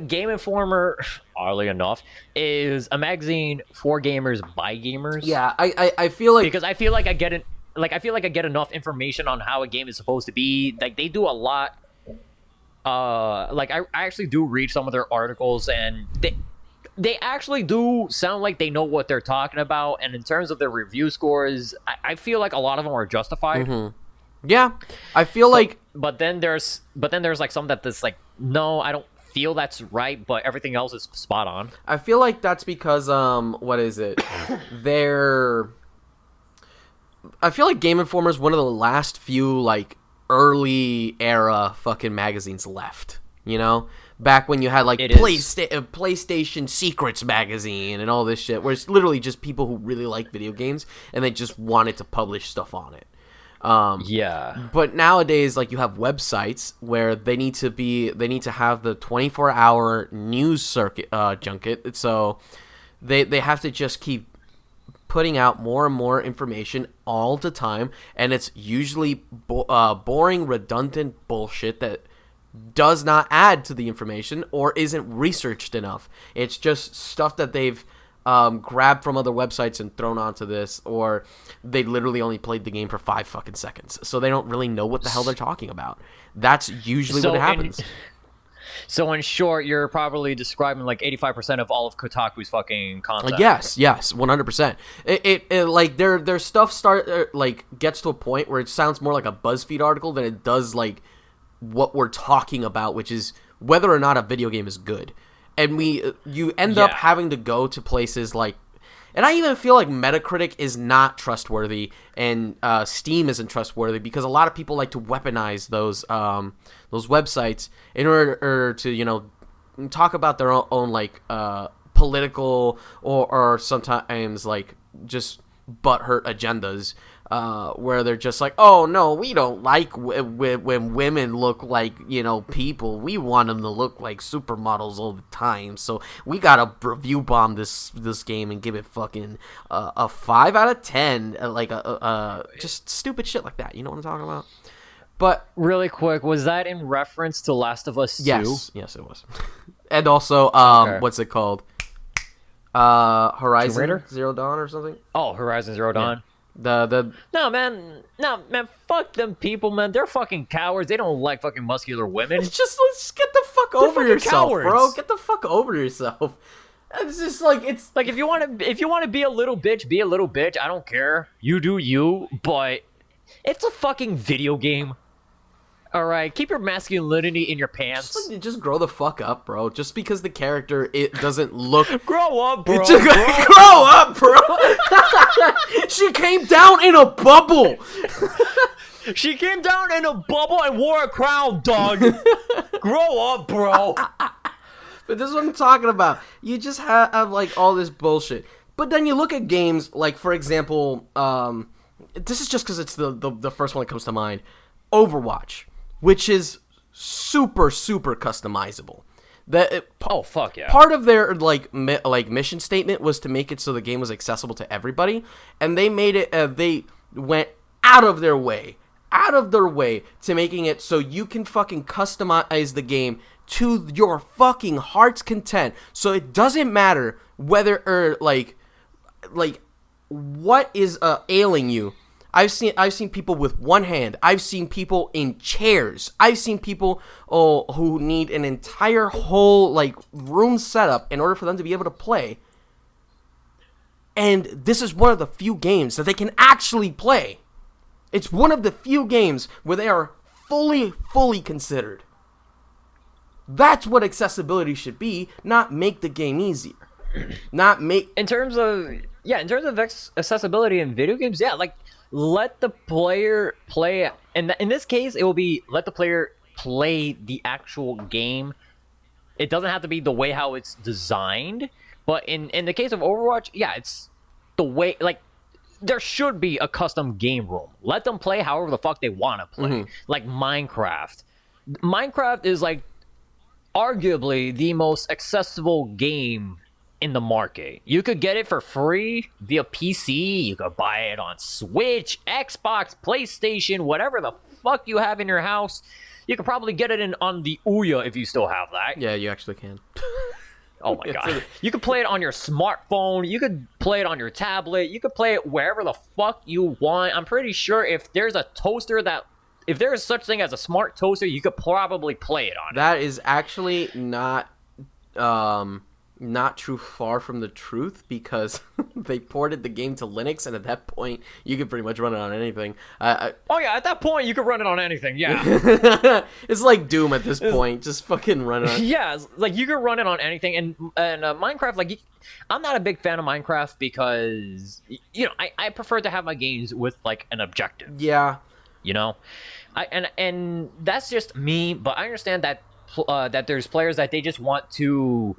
Speaker 2: Game Informer, oddly enough, is a magazine for gamers by gamers.
Speaker 1: Yeah, I feel like,
Speaker 2: because I feel like I get it. Like I feel like I get enough information on how a game is supposed to be. Like they do a lot. Like I actually do read some of their articles, and they actually do sound like they know what they're talking about. And in terms of their review scores, I feel like a lot of them are justified.
Speaker 1: Mm-hmm. Yeah, I feel like.
Speaker 2: But then there's like some that's like, no, I don't feel that's right, but everything else is spot on.
Speaker 1: I feel like that's because what is it? I feel like Game Informer is one of the last few like early era fucking magazines left. You know, back when you had like PlayStation Secrets magazine and all this shit, where it's literally just people who really like video games and they just wanted to publish stuff on it.
Speaker 2: Yeah.
Speaker 1: But nowadays, like, you have websites where they need to have the 24-hour news circuit junket. So they have to just keep putting out more and more information all the time, and it's usually boring, redundant bullshit that does not add to the information or isn't researched enough. It's just stuff that they've grabbed from other websites and thrown onto this, or they literally only played the game for 5 fucking seconds, so they don't really know what the hell they're talking about. That's usually what happens.
Speaker 2: So in short, you're probably describing like 85% of all of Kotaku's fucking content.
Speaker 1: Yes, 100%. It like their stuff gets to a point where it sounds more like a BuzzFeed article than it does like what we're talking about, which is whether or not a video game is good. And you end up having to go to places like, and I even feel like Metacritic is not trustworthy, and Steam isn't trustworthy because a lot of people like to weaponize those websites in order to talk about their own like political or sometimes like just butthurt agendas. Where they're just like, oh no, we don't like when women look like people. We want them to look like supermodels all the time. So we gotta review bomb this game and give it fucking a 5 out of 10. Like just stupid shit like that. You know what I'm talking about? But
Speaker 2: really quick, was that in reference to Last of Us 2?
Speaker 1: Yes, it was. And also, what's it called? Horizon Zero Dawn or something?
Speaker 2: Oh, Horizon Zero Dawn.
Speaker 1: Yeah. No
Speaker 2: man, fuck them people, man. They're fucking cowards. They don't like fucking muscular women.
Speaker 1: Let's get the fuck over yourself, bro. Get the fuck over yourself. It's just like, it's
Speaker 2: like, if you want to be a little bitch, be a little bitch. I don't care. You do you, but it's a fucking video game. All right, keep your masculinity in your pants.
Speaker 1: Just grow the fuck up, bro. Just because the character doesn't look.
Speaker 2: Grow up, bro.
Speaker 1: Grow up, bro. She came down in a bubble.
Speaker 2: She came down in a bubble and wore a crown, dog. Grow up, bro.
Speaker 1: But this is what I'm talking about. You just have like all this bullshit. But then you look at games like, for example, this is just because it's the first one that comes to mind, Overwatch, which is super, super customizable.
Speaker 2: Oh fuck yeah!
Speaker 1: Part of their like mission statement was to make it so the game was accessible to everybody, and they made it. They went out of their way to making it so you can fucking customize the game to your fucking heart's content. So it doesn't matter whether or like what is ailing you. I've seen people with one hand. I've seen people in chairs. I've seen people who need an entire whole like room setup in order for them to be able to play. And this is one of the few games that they can actually play. It's one of the few games where they are fully considered. That's what accessibility should be, not make the game easier. Not make
Speaker 2: in terms of accessibility in video games, like let the player play, and in this case, it will be let the player play the actual game. It doesn't have to be the way how it's designed, but in the case of Overwatch, it's the way, like, there should be a custom game room. Let them play however the fuck they want to play. Like Minecraft. Minecraft is like arguably the most accessible game in the market. You could get it for free via PC. You could buy it on Switch, Xbox, PlayStation, whatever the fuck you have in your house. You could probably get it on the Ouya if you still have that.
Speaker 1: Yeah, you actually can.
Speaker 2: Oh my god. You could play it on your smartphone. You could play it on your tablet. You could play it wherever the fuck you want. I'm pretty sure if there's a toaster if there is such thing as a smart toaster, you could probably play it on it.
Speaker 1: That is actually not too far from the truth, because they ported the game to Linux, and at that point, you could pretty much run it on anything.
Speaker 2: Oh yeah, at that point, you could run it on anything, yeah.
Speaker 1: It's like Doom at this point. Just fucking run it on.
Speaker 2: Yeah, like, you could run it on anything, and Minecraft, like, I'm not a big fan of Minecraft because, you know, I prefer to have my games with, like, an objective.
Speaker 1: Yeah.
Speaker 2: You know? And that's just me, but I understand that that there's players that they just want to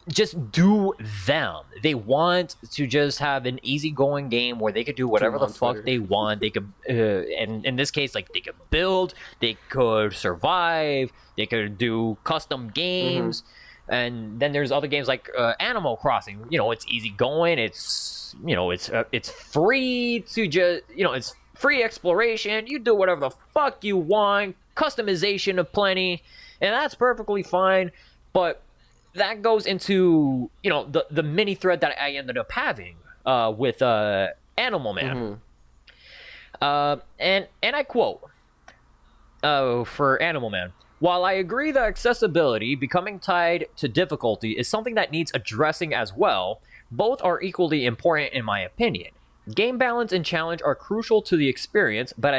Speaker 2: just do them. They want to just have an easygoing game where they could do whatever the fuck they want. They could, and in this case, like, they could build, they could survive, they could do custom games. And then there's other games like Animal Crossing. You know, it's easygoing. It's, you know, it's free to just, you know, it's free exploration. You do whatever the fuck you want. Customization aplenty, and that's perfectly fine. But that goes into, you know, the mini thread that I ended up having with Animal Man. And I quote for Animal Man: "While I agree that accessibility becoming tied to difficulty is something that needs addressing as well, both are equally important in my opinion. Game balance and challenge are crucial to the experience, but to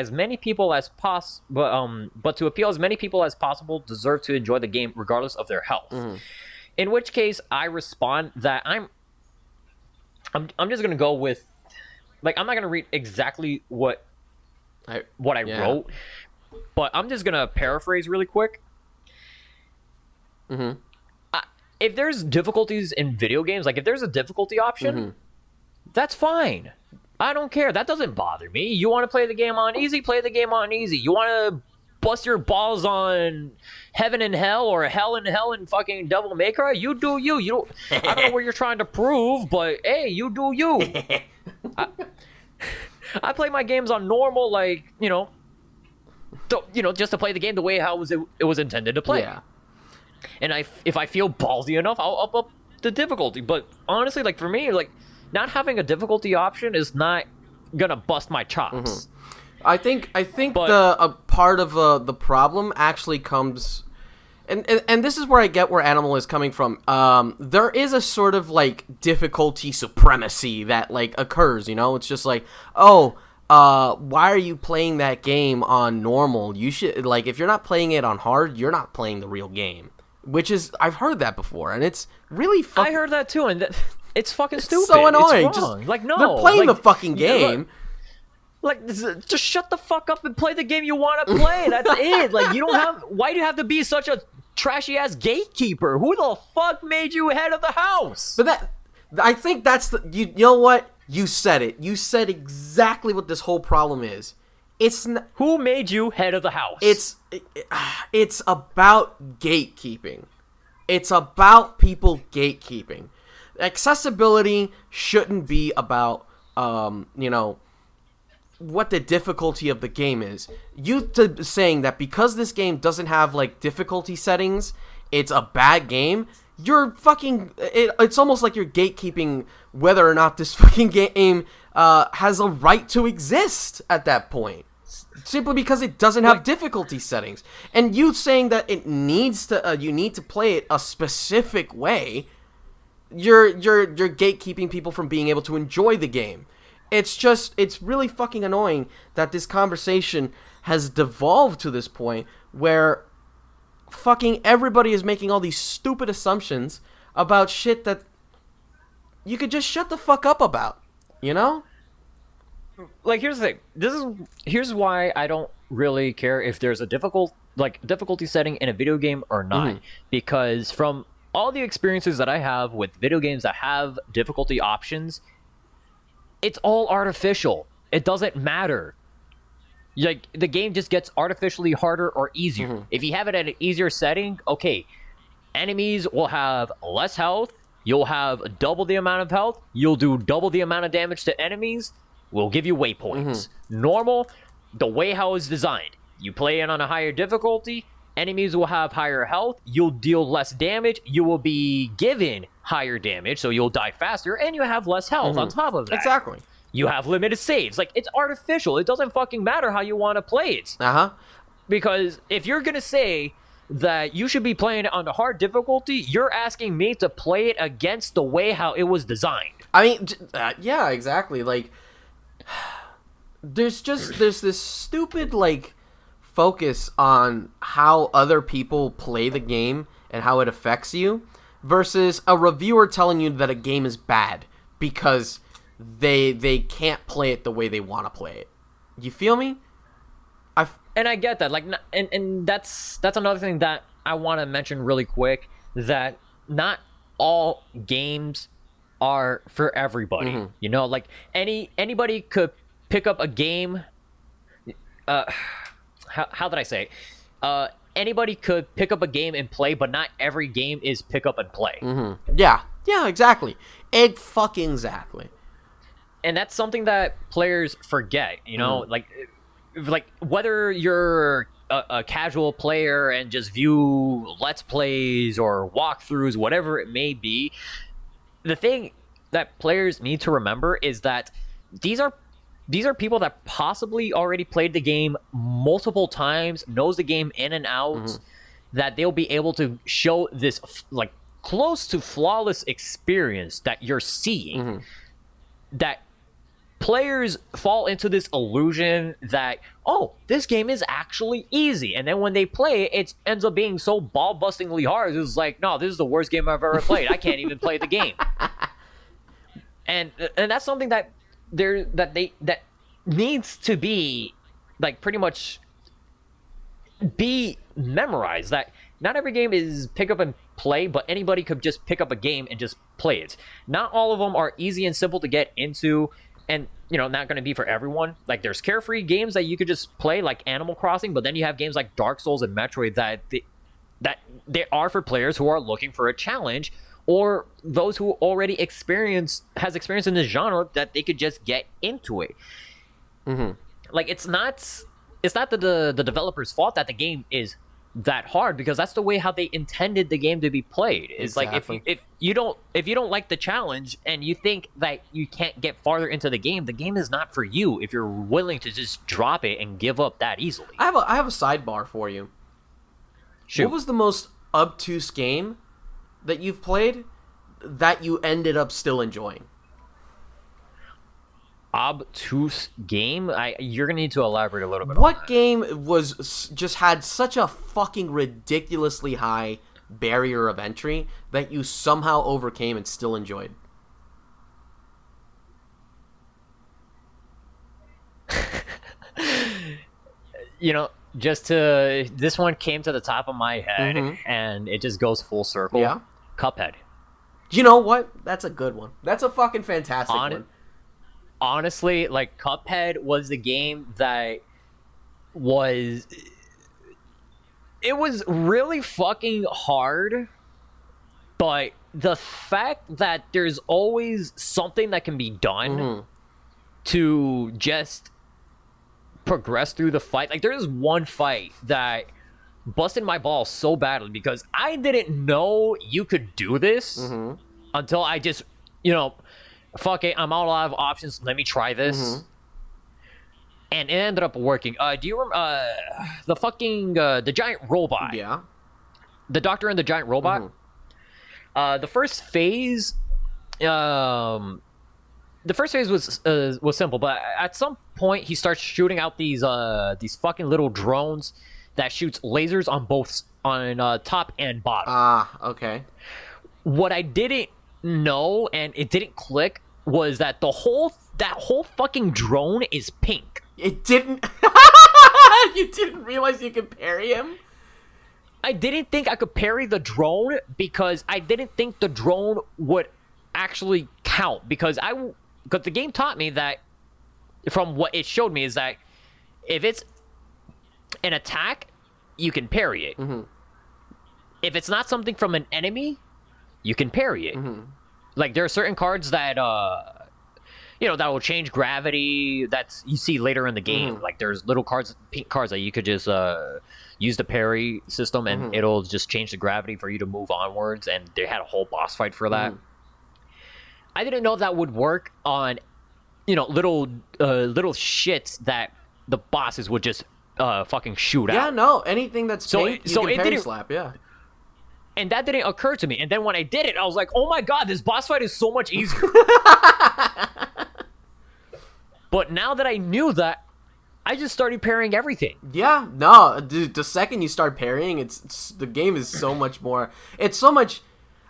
Speaker 2: appeal as many people as possible deserve to enjoy the game regardless of their health." In which case, I respond that I'm just gonna go with, like, I'm not gonna read exactly what I wrote, but I'm just gonna paraphrase really quick. If there's difficulties in video games, like, if there's a difficulty option, that's fine. I don't care. That doesn't bother me. You want to play the game on easy? Play the game on easy. You want to bust your balls on Heaven and Hell or Hell and Hell and fucking Devil May Cry? You do you. You don't. I don't know what you're trying to prove, but hey, you do you. I play my games on normal, like, you know, just to play the game the way how it was intended to play.
Speaker 1: Yeah.
Speaker 2: And if I feel ballsy enough, I'll up the difficulty. But honestly, like, for me, like, not having a difficulty option is not gonna bust my chops.
Speaker 1: I think a part of the problem actually comes, and this is where I get where Animal is coming from. There is a sort of, like, difficulty supremacy that, like, occurs. You know, it's just like, why are you playing that game on normal? You should, like, if you're not playing it on hard, you're not playing the real game. Which is, I've heard that before, and it's really fucking...
Speaker 2: I heard that too, and it's fucking stupid.
Speaker 1: So annoying.
Speaker 2: It's wrong.
Speaker 1: Just,
Speaker 2: like, no,
Speaker 1: they're playing the fucking game.
Speaker 2: Like, just shut the fuck up and play the game you want to play. That's it. Like, you don't have... Why do you have to be such a trashy-ass gatekeeper? Who the fuck made you head of the house?
Speaker 1: But I think that's the... You know what? You said it. You said exactly what this whole problem is. It's
Speaker 2: who made you head of the house?
Speaker 1: It's about gatekeeping. It's about people gatekeeping. Accessibility shouldn't be about you know, what the difficulty of the game is. You saying that because this game doesn't have, like, difficulty settings, it's a bad game. You're fucking... It's almost like you're gatekeeping whether or not this fucking game has a right to exist at that point. Simply because it doesn't have difficulty settings. And you saying that it needs to, you need to play it a specific way, you're gatekeeping people from being able to enjoy the game. It's really fucking annoying that this conversation has devolved to this point where fucking everybody is making all these stupid assumptions about shit that you could just shut the fuck up about, you know?
Speaker 2: Like, here's the thing. Here's why I don't really care if there's a difficulty setting in a video game or not. Because from all the experiences that I have with video games that have difficulty options, it's all artificial. It doesn't matter. Like, the game just gets artificially harder or easier.
Speaker 1: Mm-hmm.
Speaker 2: If you have it at an easier setting, okay, enemies will have less health. You'll have double the amount of health. You'll do double the amount of damage to enemies. We'll give you waypoints. Normal, the way how it's designed. You play it on a higher difficulty, enemies will have higher health. You'll deal less damage. You will be given higher damage, so you'll die faster, and you have less health on top of that.
Speaker 1: Exactly.
Speaker 2: You have limited saves. Like, it's artificial. It doesn't fucking matter how you want to play it. Because if you're going to say that you should be playing it on the hard difficulty, you're asking me to play it against the way how it was designed.
Speaker 1: I mean, yeah, exactly. Like, there's this stupid, like, focus on how other people play the game and how it affects you versus a reviewer telling you that a game is bad because they can't play it the way they want to play it. You feel me?
Speaker 2: And I get that. Like, and that's another thing that I want to mention really quick, that not all games are for everybody. You know, like, anybody could pick up a game. How did I say it? Anybody could pick up a game and play, but not every game is pick up and play.
Speaker 1: Yeah, exactly. Exactly.
Speaker 2: And that's something that players forget, you know? Like whether you're a casual player and just view Let's Plays or walkthroughs, whatever it may be, the thing that players need to remember is that these are people that possibly already played the game multiple times, knows the game in and out, that they'll be able to show this, like, close to flawless experience that you're seeing. That players fall into this illusion that, oh, this game is actually easy. And then when they play it, it ends up being so ball-bustingly hard. It's like, no, this is the worst game I've ever played. I can't even play the game. And that's something that needs to be, like, pretty much be memorized. That not every game is pick up and play, but anybody could just pick up a game and just play it. Not all of them are easy and simple to get into, and, you know, not going to be for everyone. Like, there's carefree games that you could just play, like Animal Crossing, but then you have games like Dark Souls and Metroid that they are for players who are looking for a challenge, or those who already has experience in this genre, that they could just get into it. Like, it's not the developer's fault that the game is that hard, because that's the way how they intended the game to be played. It's exactly. Like, if you don't like the challenge and you think that you can't get farther into the game is not for you if you're willing to just drop it and give up that easily.
Speaker 1: I have a sidebar for you.
Speaker 2: Shoot.
Speaker 1: What was the most obtuse game that you've played that you ended up still enjoying?
Speaker 2: Obtuse game? You're gonna need to elaborate a little bit.
Speaker 1: What game just had such a fucking ridiculously high barrier of entry that you somehow overcame and still enjoyed?
Speaker 2: You know, this one came to the top of my head, and it just goes full circle.
Speaker 1: Yeah.
Speaker 2: Cuphead.
Speaker 1: You know what? That's a good one. That's a fucking fantastic one.
Speaker 2: Honestly, like, Cuphead was the game that was... It was really fucking hard, but the fact that there's always something that can be done to just progress through the fight. Like, there's one fight that busted my balls so badly because I didn't know you could do this until I just, you know... Fuck it, I'm out of options. Let me try this. And it ended up working. Do you remember the giant robot?
Speaker 1: Yeah.
Speaker 2: The Doctor and the giant robot? The first phase was simple, but at some point he starts shooting out these fucking little drones that shoots lasers on top and bottom.
Speaker 1: Okay.
Speaker 2: What I didn't know, and it didn't click, was that that whole fucking drone is pink.
Speaker 1: It didn't. You didn't realize you could parry him?
Speaker 2: I didn't think I could parry the drone because I didn't think the drone would actually count, because because the game taught me that, from what it showed me, is that if it's an attack, you can parry it.
Speaker 1: Mm-hmm.
Speaker 2: If it's not something from an enemy, you can parry it.
Speaker 1: Mm-hmm.
Speaker 2: Like, there are certain cards that that will change gravity that you see later in the game.
Speaker 1: Mm-hmm.
Speaker 2: Like, there's little cards, pink cards, that you could just use the parry system, and
Speaker 1: Mm-hmm.
Speaker 2: it'll just change the gravity for you to move onwards. And they had a whole boss fight for that.
Speaker 1: Mm-hmm.
Speaker 2: I didn't know that would work on, little shits that the bosses would just fucking shoot out.
Speaker 1: Yeah, no, anything that's pink, you can
Speaker 2: it
Speaker 1: parry
Speaker 2: didn't
Speaker 1: slap, yeah.
Speaker 2: And that didn't occur to me. And then when I did it, I was like, oh my god, this boss fight is so much easier. But now that I knew that, I just started parrying everything.
Speaker 1: Yeah, no, dude, the second you start parrying, it's the game is so much more. It's so much.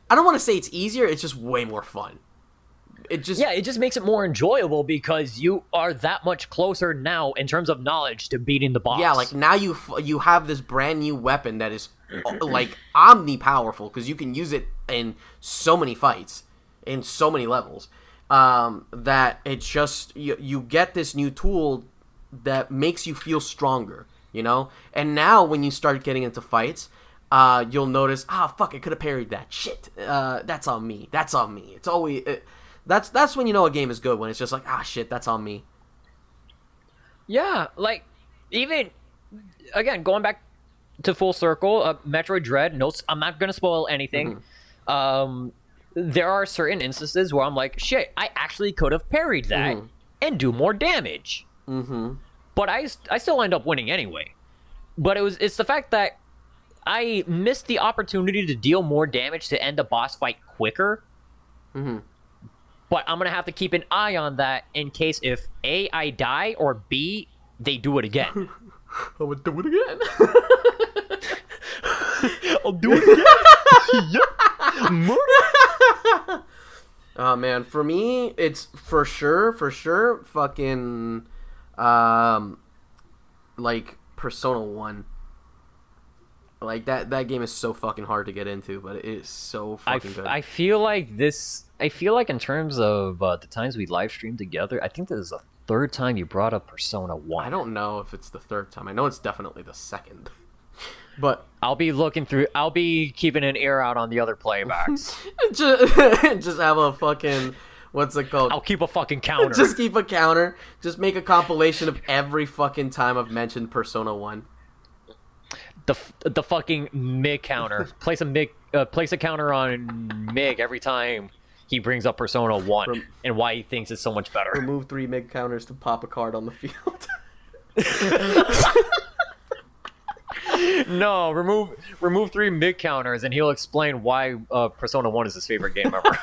Speaker 1: I don't want to say it's easier. It's just way more fun. It just
Speaker 2: makes it more enjoyable because you are that much closer now in terms of knowledge to beating the boss.
Speaker 1: Yeah, like now you have this brand new weapon that is like omni powerful because you can use it in so many fights, in so many levels. That it's just you get this new tool that makes you feel stronger, And now when you start getting into fights, you'll notice, fuck, I could have parried that. Shit, that's on me. That's on me. It's always that's when you know a game is good, when it's just like, shit, that's on me.
Speaker 2: Yeah, like, even again, going back to full circle, Metroid Dread. No, I'm not gonna spoil anything. Mm-hmm. There are certain instances where I'm like, shit, I actually could have parried that and do more damage.
Speaker 1: Mm-hmm.
Speaker 2: But I still end up winning anyway. But it's the fact that I missed the opportunity to deal more damage to end the boss fight quicker.
Speaker 1: Mm-hmm.
Speaker 2: But I'm going to have to keep an eye on that in case if A, I die, or B, they do it again.
Speaker 1: I'm going to do it again.
Speaker 2: I'll do it again. Yeah.
Speaker 1: Oh, man. For me, it's for sure, fucking, like, Persona 1. Like, that game is so fucking hard to get into, but it is so fucking good.
Speaker 2: I feel like in terms of the times we live streamed together, I think this is the third time you brought up Persona 1.
Speaker 1: I don't know if it's the third time. I know it's definitely the second. But
Speaker 2: I'll be keeping an ear out on the other playbacks.
Speaker 1: just have a fucking, what's it called?
Speaker 2: I'll keep a fucking counter.
Speaker 1: Just keep a counter. Just make a compilation of every fucking time I've mentioned Persona 1.
Speaker 2: The fucking Mig counter. Place a counter on Mig every time he brings up Persona 1 and why he thinks it's so much better.
Speaker 1: Remove 3 Mig counters to pop a card on the field.
Speaker 2: No, remove 3 Mig counters and he'll explain why Persona 1 is his favorite game ever.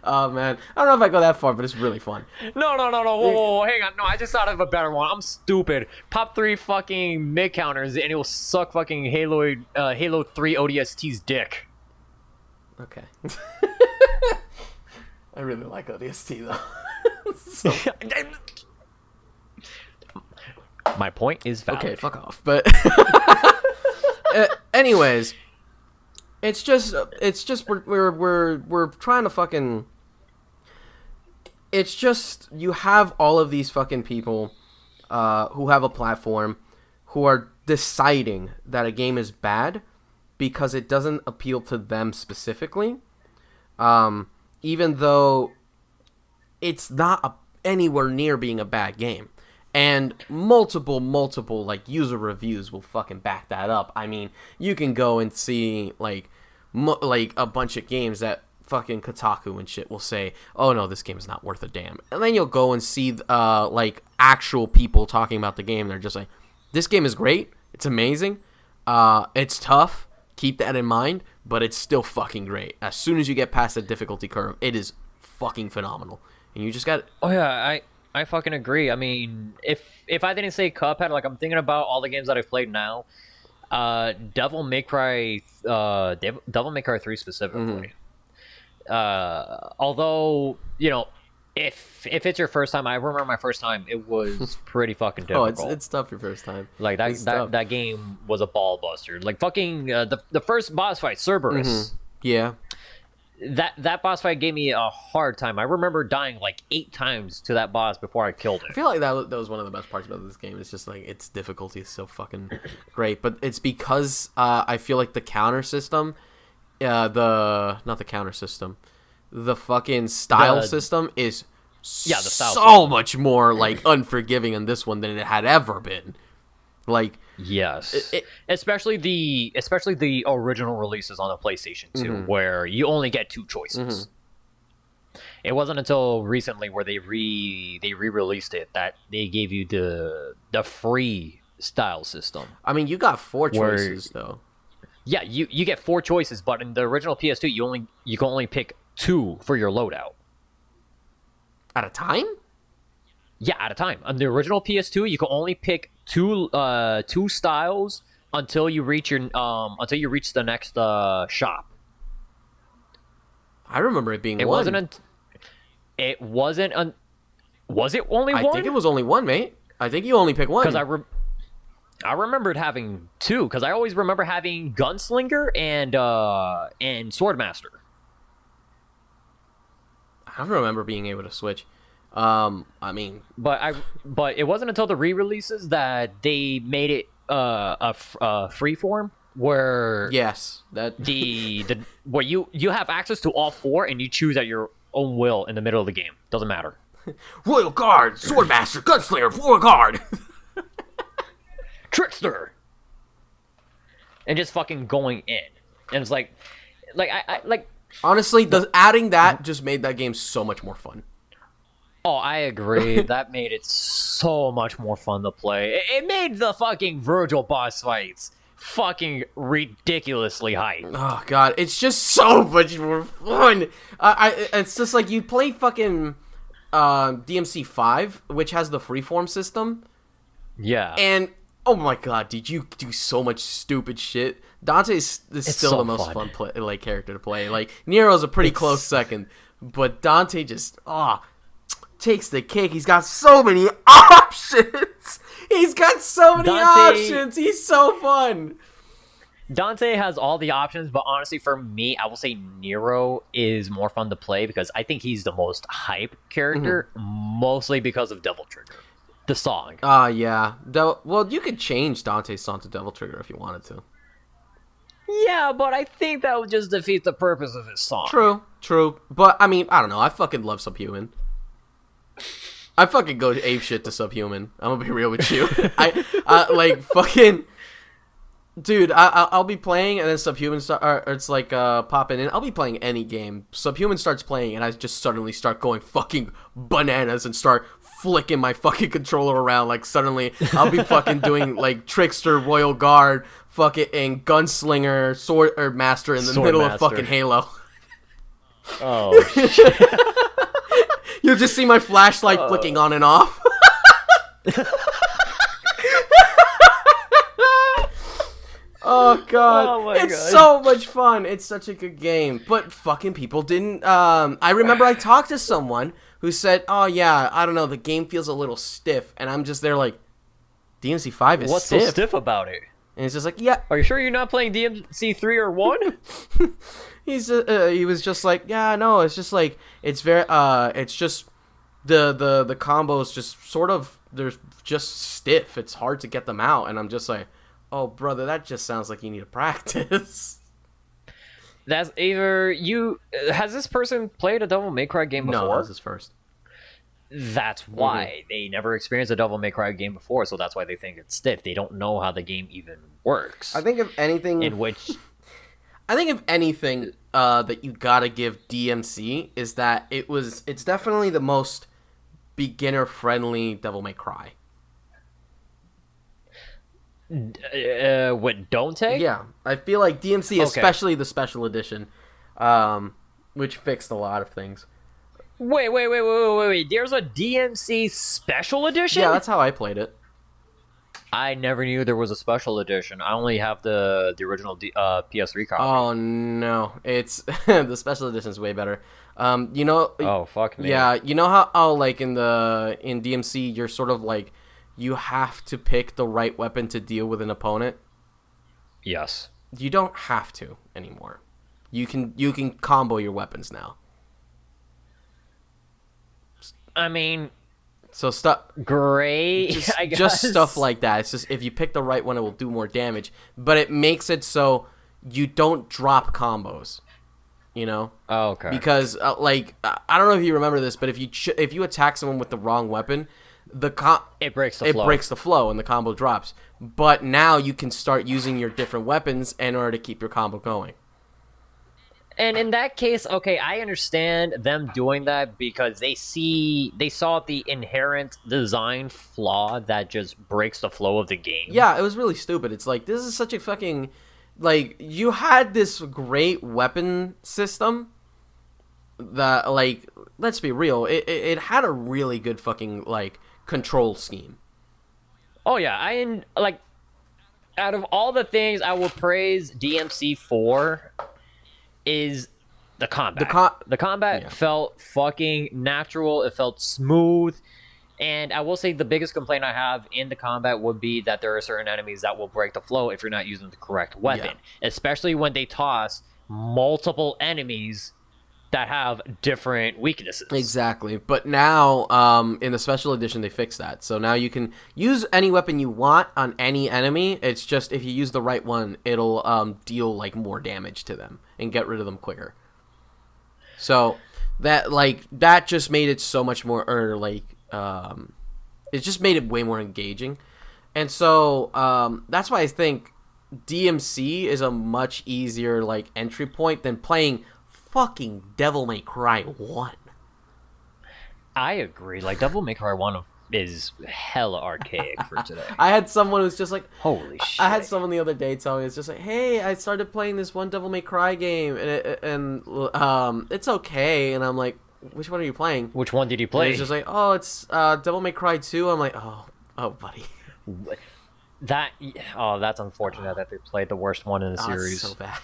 Speaker 1: Oh, man. I don't know if I go that far, but it's really fun.
Speaker 2: No. Whoa, hang on. No, I just thought of a better one. I'm stupid. Pop 3 fucking Mig counters and it'll suck fucking Halo 3 ODST's dick.
Speaker 1: Okay. I really like ODST, though. So...
Speaker 2: My point is valid.
Speaker 1: Okay, fuck off. But anyways, it's just we're trying to fucking. It's just you have all of these fucking people who have a platform who are deciding that a game is bad because it doesn't appeal to them specifically, even though it's not anywhere near being a bad game. And multiple like user reviews will fucking back that up. I mean, you can go and see like a bunch of games that fucking Kotaku and shit will say, "Oh no, this game is not worth a damn." And then you'll go and see like actual people talking about the game. They're just like, "This game is great. It's amazing. It's tough. Keep that in mind, but it's still fucking great. As soon as you get past the difficulty curve, it is fucking phenomenal." And you just got.
Speaker 2: Oh yeah, I fucking agree. I mean, if I didn't say Cuphead, like I'm thinking about all the games that I've played now, Devil May Cry 3 specifically. Although if it's your first time, I remember my first time. It was pretty fucking difficult.
Speaker 1: Oh, it's tough your first time.
Speaker 2: Like that game was a ball buster. Like fucking the first boss fight, Cerberus.
Speaker 1: Mm-hmm. Yeah.
Speaker 2: that boss fight gave me a hard time. I remember dying like 8 times to that boss before I killed
Speaker 1: I
Speaker 2: it.
Speaker 1: feel like that was one of the best parts about this game. It's just like its difficulty is so fucking great, but it's because I feel like the counter system, not the counter system, the fucking style system is
Speaker 2: the style
Speaker 1: so much more like unforgiving in this one than it had ever been. Like
Speaker 2: yes, especially the original releases on the PlayStation 2, where you only get 2 choices. It wasn't until recently where they re-released it that they gave you the free style system.
Speaker 1: I mean, you got 4 choices though.
Speaker 2: Yeah, you get 4 choices, but in the original PS2, you can only pick 2 for your loadout
Speaker 1: At a time?
Speaker 2: Yeah, at a time. On the original PS2, you can only pick two styles until you reach the next shop.
Speaker 1: I remember it being one.
Speaker 2: Was it only one?
Speaker 1: I think it was only one, mate. I think you only pick one.
Speaker 2: Because I remembered having 2. Because I always remember having Gunslinger and Swordmaster.
Speaker 1: I don't remember being able to switch. I mean,
Speaker 2: but it wasn't until the re-releases that they made it a free form where where you have access to all 4 and you choose at your own will in the middle of the game. Doesn't matter.
Speaker 1: Royal Guard, Swordmaster, Gunslinger, Royal Guard,
Speaker 2: Trickster, and just fucking going in, and it's like I
Speaker 1: honestly, adding that just made that game so much more fun.
Speaker 2: Oh, I agree. That made it so much more fun to play. It made the fucking Virgil boss fights fucking ridiculously hype.
Speaker 1: Oh god, it's just so much more fun. It's just like you play fucking DMC 5, which has the freeform system.
Speaker 2: Yeah.
Speaker 1: And oh my god, did you do so much stupid shit? Dante is still
Speaker 2: so
Speaker 1: the most
Speaker 2: fun
Speaker 1: character to play. Like Nero's a pretty close second, but Dante just takes the cake. He's got so many options. He's so fun.
Speaker 2: Dante has all the options, but honestly, for me, I will say Nero is more fun to play because I think he's the most hype character, mostly because of Devil Trigger, the song.
Speaker 1: Yeah. Well, you could change Dante's song to Devil Trigger if you wanted to.
Speaker 2: Yeah, but I think that would just defeat the purpose of his song.
Speaker 1: True. But, I mean, I don't know. I fucking love Subhuman. I fucking go apeshit to Subhuman. I'm gonna be real with you. Dude, I'll be playing and then Subhuman it's like popping in. I'll be playing any game. Subhuman starts playing and I just suddenly start going fucking bananas and start flicking my fucking controller around. Like suddenly I'll be fucking doing like Trickster, Royal Guard, fucking and Gunslinger, Sword or Master in the middle of fucking Halo.
Speaker 2: Oh shit.
Speaker 1: You'll just see my flashlight flicking on and off. Oh god, it's so much fun. It's such a good game, but fucking people didn't. I remember I talked to someone who said, "Oh yeah, I don't know, the game feels a little stiff," and I'm just there like, DMC 5 is
Speaker 2: What's
Speaker 1: stiff.
Speaker 2: so stiff about it?
Speaker 1: And it's just like, yeah.
Speaker 2: Are you sure you're not playing DMC 3 or 1?
Speaker 1: He was just like, yeah, no, it's just like it's very it's just the combos just sort of they're just stiff. It's hard to get them out, and I'm just like, oh brother, that just sounds like you need to practice.
Speaker 2: That's either you. Has this person played a Devil May Cry game before?
Speaker 1: No, that was his first.
Speaker 2: That's why they never experienced a Devil May Cry game before, so that's why they think it's stiff. They don't know how the game even works.
Speaker 1: I think if anything, that you gotta give DMC is that it's definitely the most beginner friendly Devil May Cry.
Speaker 2: What, Dante?
Speaker 1: Yeah, I feel like DMC, especially the special edition, which fixed a lot of things.
Speaker 2: Wait. There's a DMC Special Edition?
Speaker 1: Yeah, that's how I played it.
Speaker 2: I never knew there was a Special Edition. I only have the original PS3 copy.
Speaker 1: Oh, no. It's the Special Edition is way better.
Speaker 2: Oh, fuck me.
Speaker 1: Yeah, you know how like, in DMC, you're sort of like, you have to pick the right weapon to deal with an opponent?
Speaker 2: Yes.
Speaker 1: You don't have to anymore. You can combo your weapons now.
Speaker 2: I mean,
Speaker 1: so stuff
Speaker 2: great. I guess
Speaker 1: just stuff like that. It's just if you pick the right one, it will do more damage. But it makes it so you don't drop combos. You know?
Speaker 2: Oh, okay.
Speaker 1: Because like I don't know if you remember this, but if you attack someone with the wrong weapon,
Speaker 2: it breaks the flow.
Speaker 1: It breaks the flow and the combo drops. But now you can start using your different weapons in order to keep your combo going.
Speaker 2: And in that case, okay, I understand them doing that because they saw the inherent design flaw that just breaks the flow of the game.
Speaker 1: Yeah, it was really stupid. It's like, this is such a fucking... Like, you had this great weapon system that, like, let's be real, it had a really good fucking, like, control scheme.
Speaker 2: Oh, yeah, like, out of all the things I will praise DMC for is the combat. The combat felt fucking natural. It felt smooth. And I will say the biggest complaint I have in the combat would be that there are certain enemies that will break the flow if you're not using the correct weapon. Yeah. Especially when they toss multiple enemies that have different weaknesses.
Speaker 1: Exactly. But now, in the special edition, they fixed that. So now you can use any weapon you want on any enemy. It's just if you use the right one, it'll deal like more damage to them and get rid of them quicker. So that just made it so much more, it just made it way more engaging. And so that's why I think DMC is a much easier like entry point than playing fucking Devil May Cry 1.
Speaker 2: I agree. Like, Devil May Cry 1 is hella archaic for today.
Speaker 1: I had someone who's just like,
Speaker 2: holy shit.
Speaker 1: I had someone the other day tell me, it's just like, hey, I started playing this one Devil May Cry game, and it's okay. And I'm like, which one are you playing?
Speaker 2: Which one did you play?
Speaker 1: And he's just like, oh, it's Devil May Cry 2. I'm like, oh, buddy.
Speaker 2: That's unfortunate that they played the worst one in the series.
Speaker 1: It's so bad.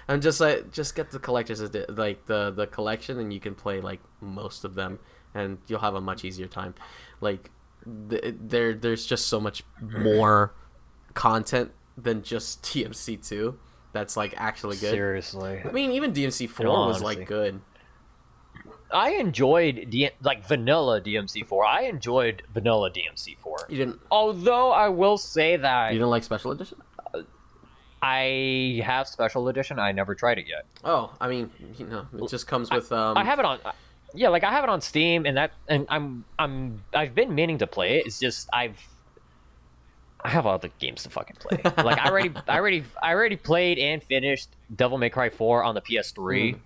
Speaker 1: I'm just like, just get the collector's like the collection, and you can play like most of them, and you'll have a much easier time. Like, there's just so much more content than just DMC2 that's like actually good.
Speaker 2: Seriously.
Speaker 1: I mean, even DMC4 was like good.
Speaker 2: I enjoyed vanilla DMC4. I enjoyed vanilla DMC4.
Speaker 1: You didn't.
Speaker 2: Although I will say that
Speaker 1: you didn't like Special Edition.
Speaker 2: I have Special Edition. I never tried it yet.
Speaker 1: Oh, I mean, it just comes with.
Speaker 2: I have it on. Yeah, like I have it on Steam, and I've been meaning to play it. It's just I have other games to fucking play. Like I already played and finished Devil May Cry 4 on the PS3.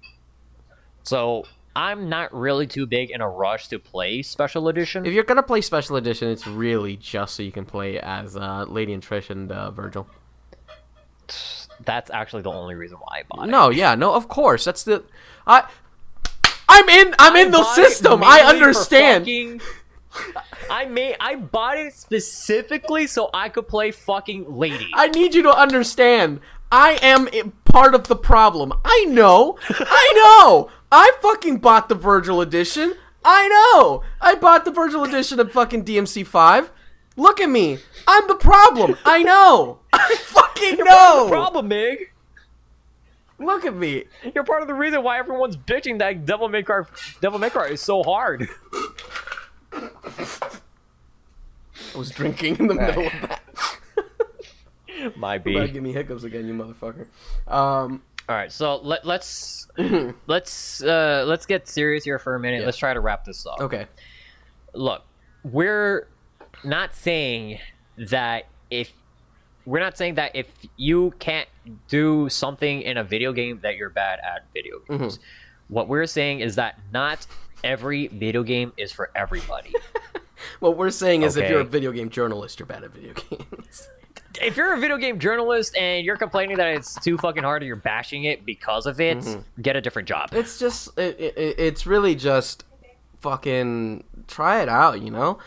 Speaker 2: So I'm not really too big in a rush to play Special Edition.
Speaker 1: If you're gonna play Special Edition, it's really just so you can play as Lady and Trish and Virgil.
Speaker 2: That's actually the only reason why I bought it.
Speaker 1: No, of course. That's the I'm in the system. I understand.
Speaker 2: I bought it specifically so I could play fucking Lady.
Speaker 1: I need you to understand. I am part of the problem. I know. I fucking bought the Virgil edition. I know. I bought the Virgil edition of fucking DMC5. Look at me. I'm the problem. I know. I fucking know.
Speaker 2: Part of the problem, Mig.
Speaker 1: Look at me.
Speaker 2: You're part of the reason why everyone's bitching that Devil May Cry is so hard.
Speaker 1: I was drinking in the middle of that.
Speaker 2: Might be.
Speaker 1: You're about to give me hiccups again, you motherfucker.
Speaker 2: All right, so let's get serious here for a minute. Yeah. Let's try to wrap this up.
Speaker 1: Okay.
Speaker 2: Look, we're not saying that if you can't do something in a video game that you're bad at video games. Mm-hmm. What we're saying is that not every video game is for everybody.
Speaker 1: What we're saying is if you're a video game journalist, you're bad at video games.
Speaker 2: If you're a video game journalist and you're complaining that it's too fucking hard and you're bashing it because of it, get a different job.
Speaker 1: It's just, it's really just fucking try it out, you know?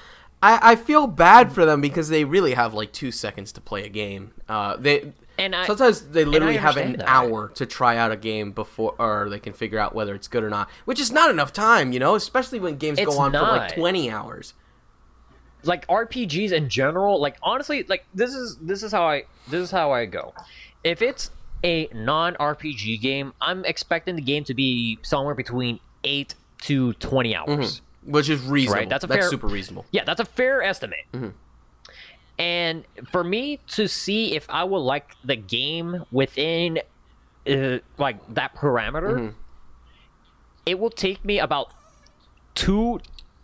Speaker 1: I feel bad for them because they really have like 2 seconds to play a game. Sometimes they literally have an hour to try out a game before, or they can figure out whether it's good or not, which is not enough time, you know, especially when games go on for like 20 hours.
Speaker 2: Like RPGs in general, like honestly, like this is how I go. If a non-RPG game, I'm expecting the game to be somewhere between 8 to 20 hours.
Speaker 1: Which is reasonable.
Speaker 2: Right? That's
Speaker 1: super reasonable.
Speaker 2: Yeah, that's a fair estimate. And for me to see if I would like the game within like that parameter, it will take me about 2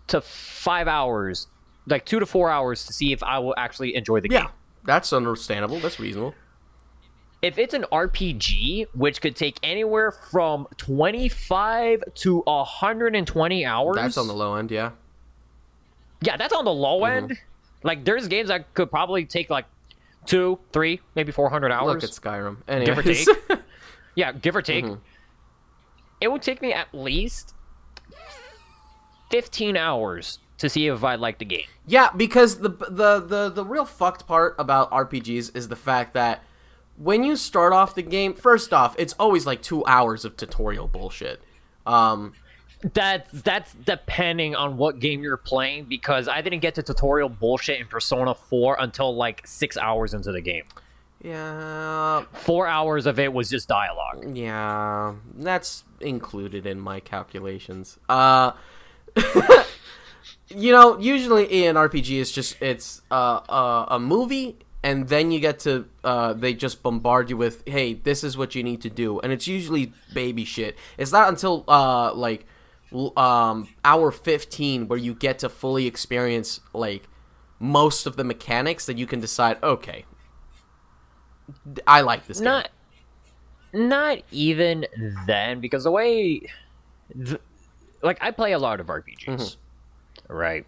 Speaker 2: to 5 hours, like 2 to 4 hours to see if I will actually enjoy the game.
Speaker 1: Yeah, that's understandable. That's reasonable.
Speaker 2: If it's an RPG, which could take anywhere from 25 to 120 hours...
Speaker 1: That's on the low end, yeah.
Speaker 2: Yeah, that's on the low end. Like, there's games that could probably take, like, 2, 3, maybe 400 hours.
Speaker 1: Look at Skyrim. Anyways.
Speaker 2: Give or take. Yeah, give or take. It would take me at least 15 hours to see if I like the game.
Speaker 1: Yeah, because the real fucked part about RPGs is the fact that when you start off the game, first off, it's always like 2 hours of tutorial bullshit.
Speaker 2: That's depending on what game you're playing, because I didn't get to tutorial bullshit in Persona 4 until like 6 hours into the game.
Speaker 1: Yeah.
Speaker 2: 4 hours of it was just dialogue.
Speaker 1: Yeah, that's included in my calculations. You know, usually in RPG, it's a movie, and then you get to they just bombard you with, hey, this is what you need to do, and it's usually baby shit. It's not until like hour 15 where you get to fully experience like most of the mechanics that you can decide, okay, I like this game.
Speaker 2: Not even then, because the way like I play a lot of RPGs. Right,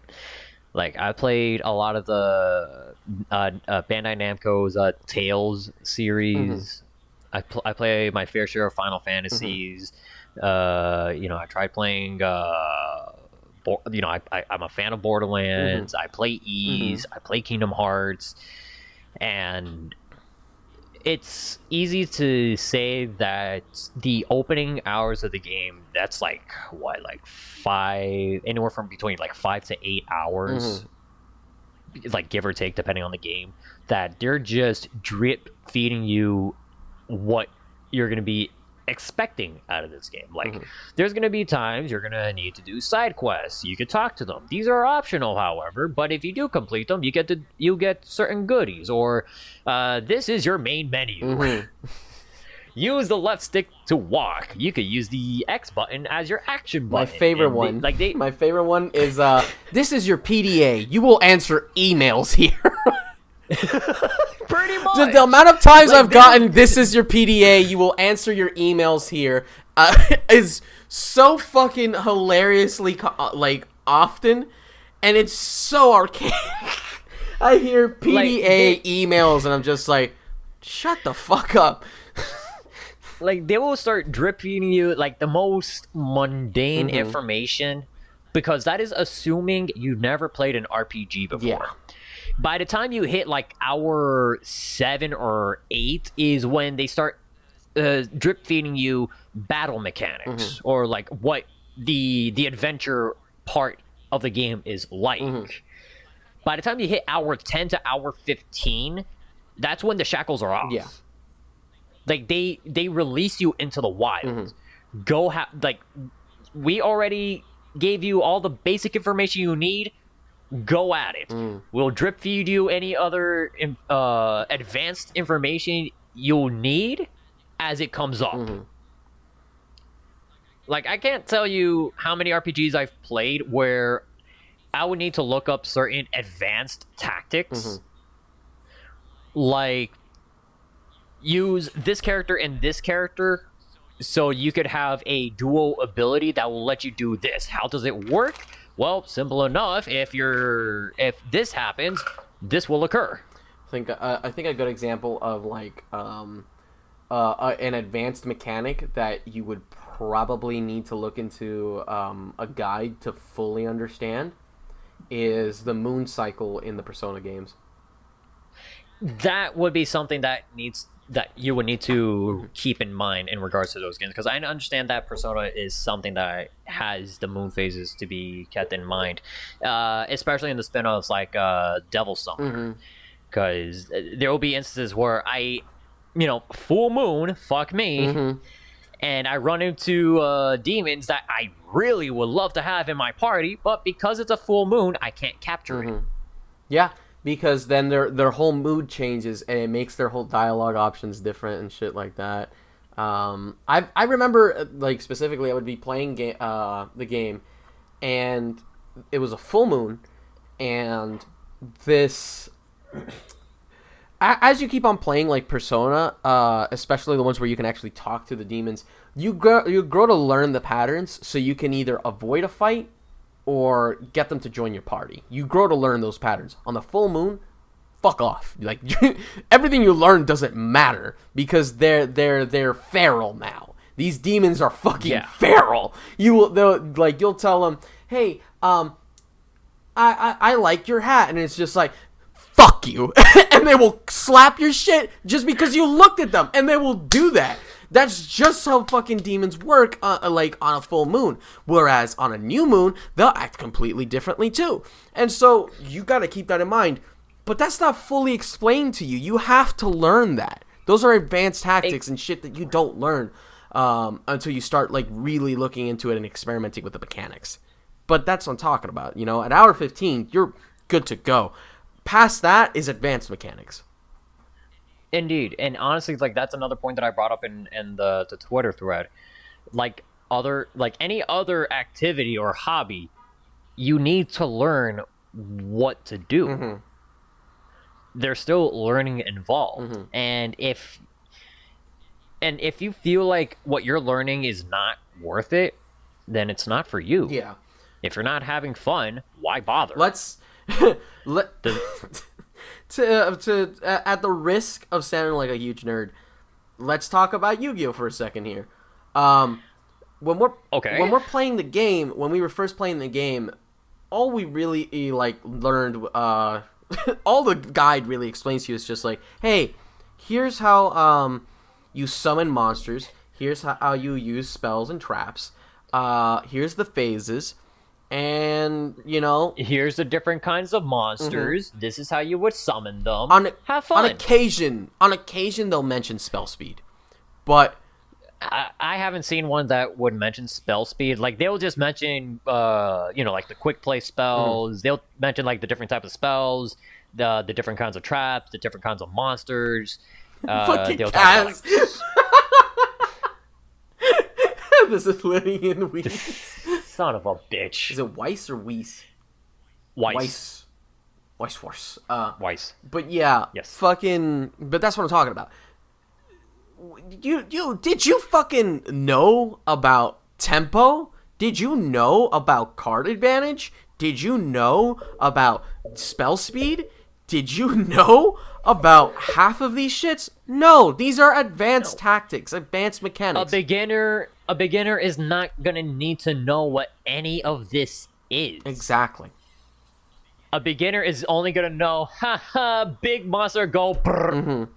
Speaker 2: like I played a lot of the Bandai Namco's Tales series. I play my fair share of Final Fantasies. You know, I tried playing. You know, I'm a fan of Borderlands. I play Ys. I play Kingdom Hearts, and it's easy to say that the opening hours of the game, that's like what, like anywhere from between like 5 to 8 hours, like give or take, depending on the game, that they're just drip feeding you what you're going to be expecting out of this game. Like there's going to be times you're going to need to do side quests. You could talk to them. These are optional, however, but if you do complete them, you get certain goodies, or this is your main menu. Use the left stick to walk. You could use the X button as your action button.
Speaker 1: My favorite one. My favorite one is this is your PDA. You will answer emails here.
Speaker 2: Pretty much.
Speaker 1: The amount of times I've gotten this is your PDA, you will answer your emails here, is so fucking hilariously like often, and it's so archaic. I hear PDA emails and I'm just like, shut the fuck up.
Speaker 2: Like they will start dripping you like the most mundane information, because that is assuming you never played an RPG before.
Speaker 1: Yeah.
Speaker 2: By the time you hit like hour 7 or 8 is when they start drip feeding you battle mechanics, or like what the adventure part of the game is like. By the time you hit hour 10 to hour 15, that's when the shackles are off.
Speaker 1: Yeah.
Speaker 2: Like they release you into the wild. Like we already gave you all the basic information you need. Go at it. We'll drip feed you any other advanced information you'll need as it comes up. Like, I can't tell you how many RPGs I've played where I would need to look up certain advanced tactics. Like, use this character and this character so you could have a dual ability that will let you do this. How does it work? Well, simple enough. If this happens, this will occur.
Speaker 1: I think a good example of like an advanced mechanic that you would probably need to look into a guide to fully understand is the moon cycle in the Persona games.
Speaker 2: That would be something that you would need to keep in mind in regards to those games, because I understand that Persona is something that has the moon phases to be kept in mind, especially in the spin-offs like Devil Summoner, because there will be instances where I full moon, fuck me, and I run into demons that I really would love to have in my party, but because it's a full moon, I can't capture it.
Speaker 1: Yeah, because then their whole mood changes and it makes their whole dialogue options different and shit like that. I remember like specifically I would be playing the game, and it was a full moon, and this. As you keep on playing like Persona, especially the ones where you can actually talk to the demons, you grow to learn the patterns, so you can either avoid a fight or get them to join your party. You grow to learn those patterns. On the full moon, fuck off. Like everything you learn doesn't matter because they're feral now. These demons are fucking feral. You'll tell them, hey, I like your hat, and it's just like, fuck you. And they will slap your shit just because you looked at them, and they will do that. That's just how fucking demons work, like on a full moon. Whereas on a new moon, they'll act completely differently too. And so you got to keep that in mind. But that's not fully explained to you. You have to learn that. Those are advanced tactics and shit that you don't learn until you start like really looking into it and experimenting with the mechanics. But that's what I'm talking about. At hour 15, you're good to go. Past that is advanced mechanics.
Speaker 2: Indeed, and honestly, like that's another point that I brought up in the Twitter thread. Like any other activity or hobby, you need to learn what to do. There's still learning involved, and if you feel like what you're learning is not worth it, then it's not for you.
Speaker 1: Yeah.
Speaker 2: If you're not having fun, why bother?
Speaker 1: Let's at the risk of sounding like a huge nerd, let's talk about Yu-Gi-Oh for a second here. When we're playing the game, when we were first playing the game, all we really learned, all the guide really explains to you is just like, hey, here's how you summon monsters. Here's how you use spells and traps. Here's the phases. And,
Speaker 2: here's the different kinds of monsters. This is how you would summon them. Have fun.
Speaker 1: On occasion, they'll mention spell speed. But
Speaker 2: I haven't seen one that would mention spell speed. Like, they'll just mention, like the quick play spells. They'll mention, like, the different type of spells, the different kinds of traps, the different kinds of monsters.
Speaker 1: Fucking
Speaker 2: they'll
Speaker 1: Kaz. This is living in Weiss.
Speaker 2: Son of a bitch.
Speaker 1: Is it Weiss or Weiss?
Speaker 2: Weiss.
Speaker 1: Weiss Force.
Speaker 2: Weiss.
Speaker 1: But yeah,
Speaker 2: yes.
Speaker 1: But that's what I'm talking about. Did you fucking know about tempo? Did you know about card advantage? Did you know about spell speed? Did you know about half of these shits? No, these are advanced tactics, advanced mechanics.
Speaker 2: A beginner is not gonna need to know what any of this is.
Speaker 1: Exactly.
Speaker 2: A beginner is only gonna know, big monster, go brrr.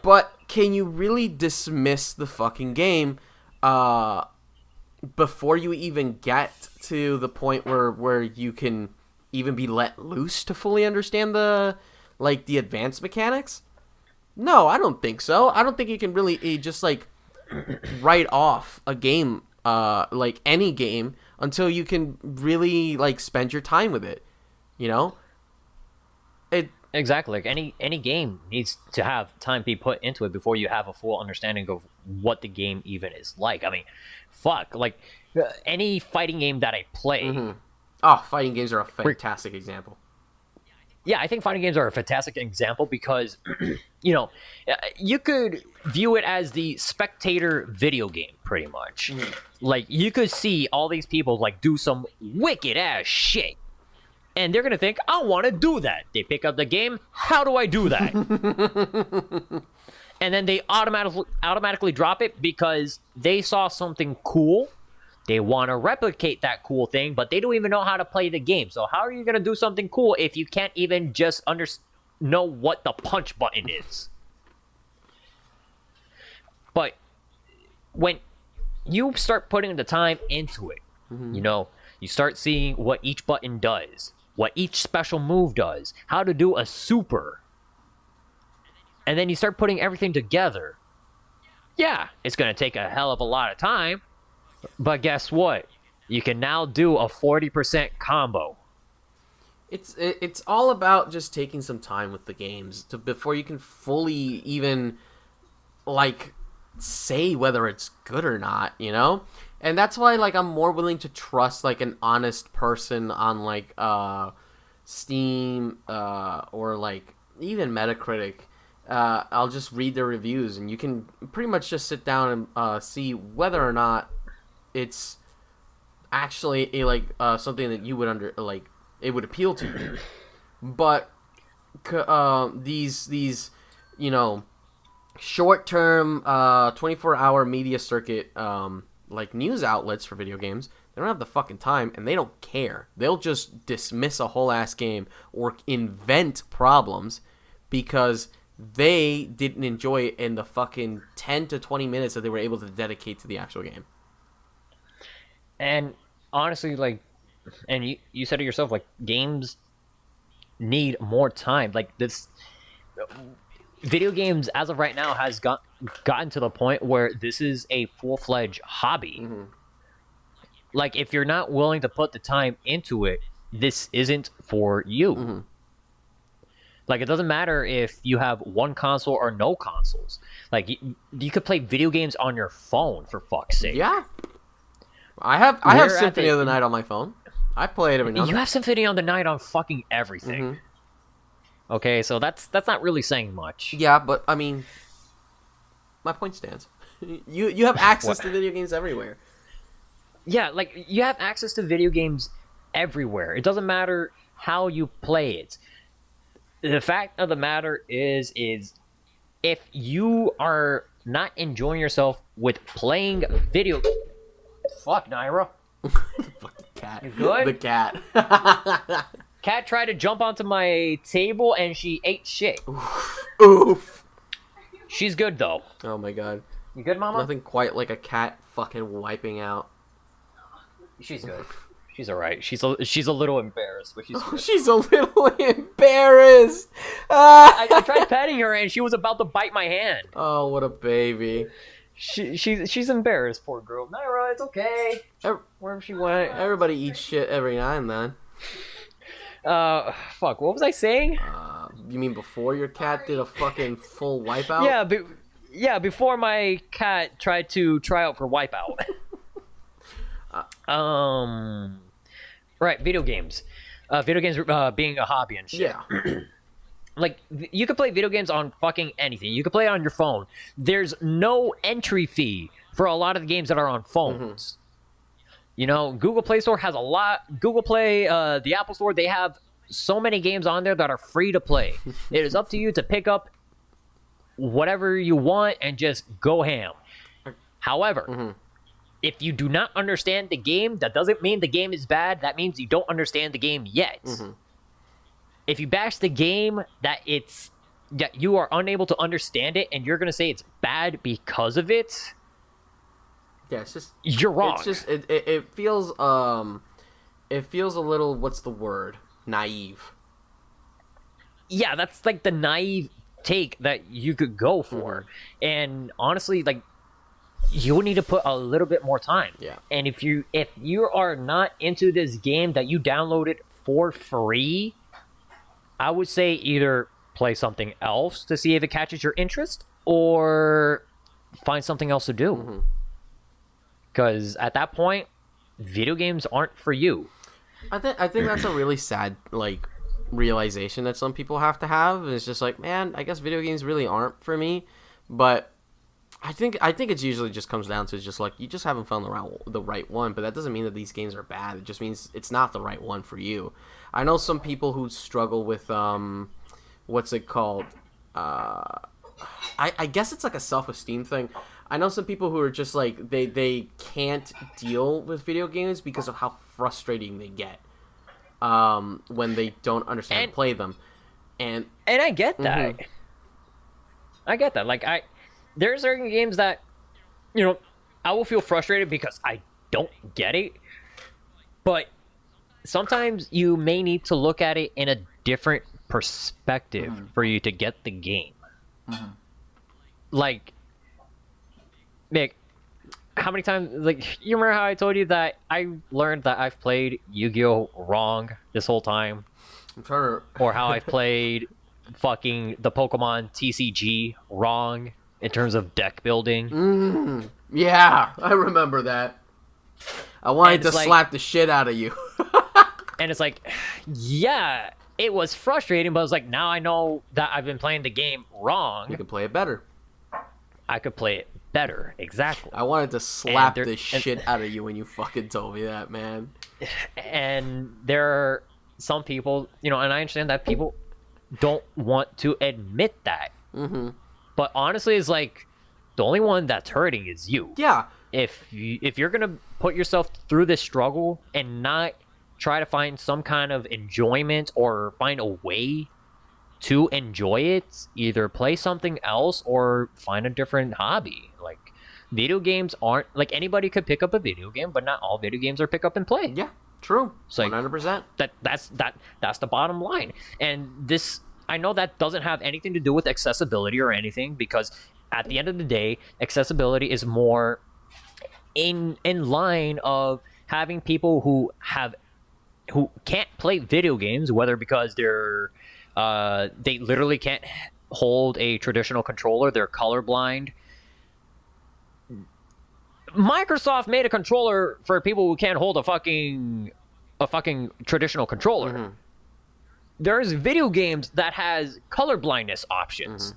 Speaker 1: But can you really dismiss the fucking game before you even get to the point where you can even be let loose to fully understand the advanced mechanics? No, I don't think so. I don't think you can really just write off a game, like any game, until you can really spend your time with it.
Speaker 2: Exactly. Like any game needs to have time be put into it before you have a full understanding of what the game even is like. I mean, fuck, like any fighting game that I play.
Speaker 1: Oh, fighting games are a fantastic example.
Speaker 2: Yeah, I think fighting games are a fantastic example because, you could view it as the spectator video game, pretty much. Like, you could see all these people, do some wicked-ass shit. And they're going to think, I want to do that. They pick up the game, how do I do that? And then they automatically drop it because they saw something cool. They want to replicate that cool thing, but they don't even know how to play the game. So how are you going to do something cool if you can't even just know what the punch button is? But when you start putting the time into it, you start seeing what each button does, what each special move does, how to do a super. and then you start putting everything together. Yeah, it's going to take a hell of a lot of time, but guess what? You can now do a 40% combo.
Speaker 1: It's all about just taking some time with the games before you can fully even like say whether it's good or not, you know? And that's why like I'm more willing to trust like an honest person on like Steam or like even Metacritic. I'll just read their reviews and you can pretty much just sit down and see whether or not it's actually something that you would it would appeal to you. But these you know, short-term 24-hour media circuit like news outlets for video games, they don't have the fucking time and they don't care. They'll just dismiss a whole ass game or invent problems because they didn't enjoy it in the fucking 10 to 20 minutes that they were able to dedicate to the actual game.
Speaker 2: And honestly, like, and you said it yourself, like, games need more time. Like, this video games as of right now has gotten to the point where this is a full-fledged hobby.
Speaker 1: Mm-hmm.
Speaker 2: Like, if you're not willing to put the time into it, this isn't for you.
Speaker 1: Mm-hmm.
Speaker 2: Like, it doesn't matter if you have one console or no consoles. Like, you could play video games on your phone, for fuck's sake.
Speaker 1: Yeah. I have Symphony of the Night on my phone. I play it every now and then.
Speaker 2: You have Symphony of the Night on fucking everything. Mm-hmm. Okay, so that's not really saying much.
Speaker 1: Yeah, but I mean, my point stands. You have access to video games everywhere.
Speaker 2: Yeah, like, you have access to video games everywhere. It doesn't matter how you play it. The fact of the matter is if you are not enjoying yourself with playing video... Fuck, Naira.
Speaker 1: The fucking cat.
Speaker 2: You good?
Speaker 1: The cat.
Speaker 2: Cat tried to jump onto my table and she ate shit.
Speaker 1: Oof.
Speaker 2: She's good, though.
Speaker 1: Oh my god.
Speaker 2: You good, Mama?
Speaker 1: Nothing quite like a cat fucking wiping out.
Speaker 2: She's good. She's alright. She's a little embarrassed, but she's good.
Speaker 1: She's a little embarrassed.
Speaker 2: I tried petting her and she was about to bite my hand.
Speaker 1: Oh, what a baby.
Speaker 2: She's embarrassed, poor girl. Naira, it's okay. Wherever she went.
Speaker 1: Everybody eats shit every now and then.
Speaker 2: Fuck, what was I saying?
Speaker 1: You mean before your cat did a fucking full wipeout?
Speaker 2: Yeah, before my cat tried to try out for Wipeout. Right, video games. Video games being a hobby and shit.
Speaker 1: Yeah.
Speaker 2: Like, you could play video games on fucking anything. You could play it on your phone. There's no entry fee for a lot of the games that are on phones. Mm-hmm. You know, Google Play Store has a lot. Google Play, the Apple Store, they have so many games on there that are free to play. It is up to you to pick up whatever you want and just go ham. However, if you do not understand the game, that doesn't mean the game is bad. That means you don't understand the game yet. If you bash the game that you are unable to understand it and you're going to say it's bad because of it,
Speaker 1: yeah, it's just
Speaker 2: you're wrong.
Speaker 1: It's just it feels a little, what's the word? Naive.
Speaker 2: Yeah, that's like the naive take that you could go for. And honestly, like, you need to put a little bit more time.
Speaker 1: Yeah. And
Speaker 2: if you are not into this game that you downloaded for free, I would say either play something else to see if it catches your interest or find something else to do. Because at that point, video games aren't for you.
Speaker 1: I think that's a really sad, like, realization that some people have to have. It's just like, man, I guess video games really aren't for me. But I think it usually just comes down to just like, you just haven't found the right one. But that doesn't mean that these games are bad. It just means it's not the right one for you. I know some people who struggle with what's it called? I guess it's like a self-esteem thing. I know some people who are just like, they can't deal with video games because of how frustrating they get when they don't understand how to play them. And
Speaker 2: I get that. I get that. Like, there are certain games that, you know, I will feel frustrated because I don't get it. But sometimes you may need to look at it in a different perspective for you to get the game. Like, Mick, how many times, like, you remember how I told you that I learned that I've played Yu-Gi-Oh! Wrong this whole time?
Speaker 1: I'm trying to...
Speaker 2: Or how I've played fucking the Pokemon TCG wrong in terms of deck building?
Speaker 1: Yeah, I remember that. I wanted to
Speaker 2: like,
Speaker 1: slap the shit out of you.
Speaker 2: And it's like, yeah, it was frustrating, but it's like, now I know that I've been playing the game wrong.
Speaker 1: You can play it better.
Speaker 2: I could play it better, exactly.
Speaker 1: I wanted to slap the shit out of you when you fucking told me that, man.
Speaker 2: And there are some people, you know, and I understand that people don't want to admit that. But honestly, it's like, the only one that's hurting is you.
Speaker 1: Yeah.
Speaker 2: If you're gonna put yourself through this struggle and not try to find some kind of enjoyment or find a way to enjoy it, either play something else or find a different hobby. Like, video games aren't, like, anybody could pick up a video game, but not all video games are pick up and play.
Speaker 1: Yeah, true.
Speaker 2: It's like,
Speaker 1: 100%.
Speaker 2: That's the bottom line. And this, I know that doesn't have anything to do with accessibility or anything, because at the end of the day, accessibility is more in line of having people who can't play video games, whether because they literally can't hold a traditional controller, they're colorblind. Microsoft made a controller for people who can't hold a fucking traditional controller. There's video games that has color blindness options.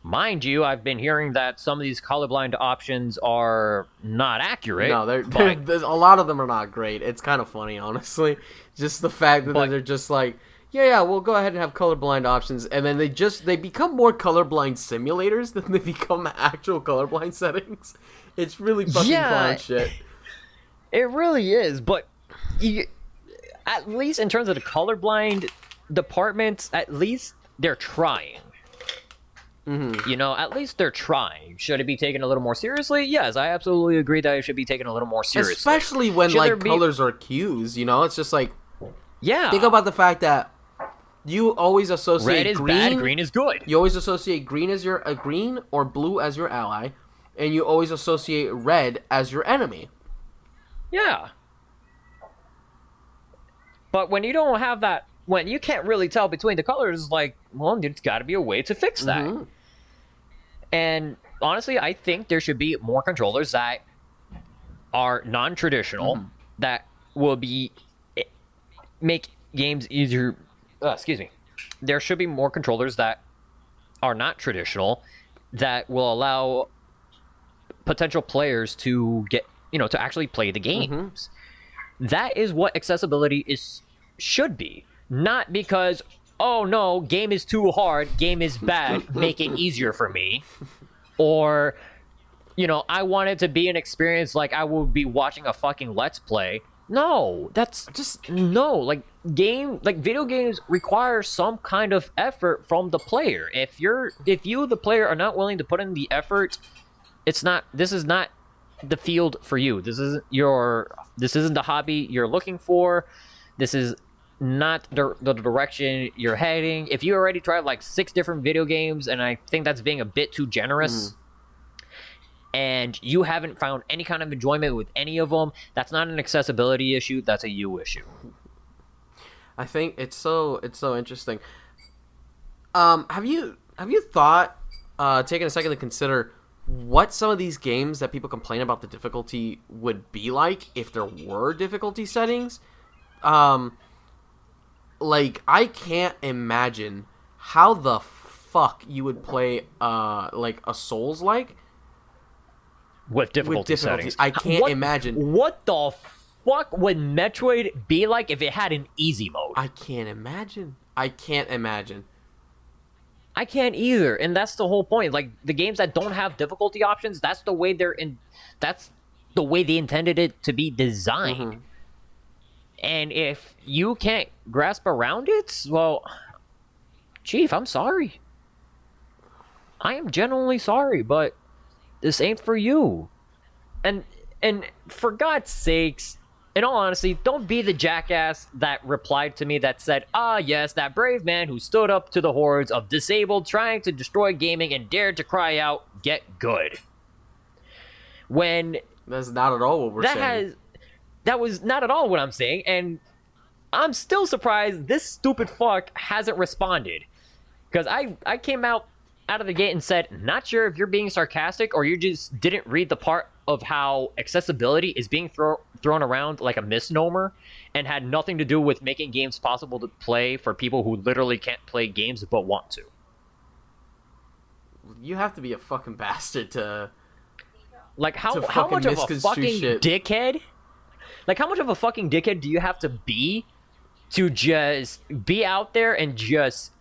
Speaker 2: Mind you, I've been hearing that some of these colorblind options are not accurate.
Speaker 1: No, a lot of them are not great. It's kind of funny, honestly. Just the fact that they're just like, yeah, we'll go ahead and have colorblind options, and then they become more colorblind simulators than they become actual colorblind settings. It's really fucking clown shit.
Speaker 2: It really is, but at least in terms of the colorblind department, at least they're trying. You know, at least they're trying. Should it be taken a little more seriously? Yes, I absolutely agree that it should be taken a little more seriously.
Speaker 1: Especially when, colors are cues, you know? It's just like...
Speaker 2: Yeah.
Speaker 1: Think about the fact that you always associate
Speaker 2: red is
Speaker 1: green...
Speaker 2: bad, green is good.
Speaker 1: You always associate green as green or blue as your ally, and you always associate red as your enemy.
Speaker 2: Yeah. But when you don't have that... When you can't really tell between the colors, like, well, there's got to be a way to fix that. And honestly, I think there should be more controllers that are non-traditional that will make games easier. Excuse me. There should be more controllers that are not traditional that will allow potential players to get, to actually play the games. That is what accessibility should be. Not because, oh no, game is too hard, game is bad, make it easier for me. Or, I want it to be an experience like I would be watching a fucking Let's Play. No, that's just, no. Like, video games require some kind of effort from the player. If you, the player, are not willing to put in the effort, this is not the field for you. This isn't the hobby you're looking for. This is not the direction you're heading. If you already tried like 6 different video games, and I think that's being a bit too generous, and you haven't found any kind of enjoyment with any of them, that's not an accessibility issue, that's a you issue.
Speaker 1: I think it's so interesting. Have you thought, taken a second to consider what some of these games that people complain about the difficulty would be like if there were difficulty settings? Like, I can't imagine how the fuck you would play, like, a Souls-like
Speaker 2: with difficulty settings.
Speaker 1: I can't imagine.
Speaker 2: What the fuck would Metroid be like if it had an easy mode?
Speaker 1: I can't imagine. I can't
Speaker 2: either, and that's the whole point. Like, the games that don't have difficulty options, that's the way they intended it to be designed. And if you can't grasp around it, well, Chief, I'm sorry. I am genuinely sorry, but this ain't for you. And for God's sakes, in all honesty, don't be the jackass that replied to me that said, "Ah, yes, that brave man who stood up to the hordes of disabled trying to destroy gaming and dared to cry out, get good." When
Speaker 1: that's not at all what we're saying.
Speaker 2: That was not at all what I'm saying, and I'm still surprised this stupid fuck hasn't responded. Because I came out of the gate and said, not sure if you're being sarcastic or you just didn't read the part of how accessibility is being thrown around like a misnomer and had nothing to do with making games possible to play for people who literally can't play games but want to.
Speaker 1: You have to be a fucking bastard to...
Speaker 2: Like, how much of a fucking dickhead... Like, how much of a fucking dickhead do you have to be to just be out there and just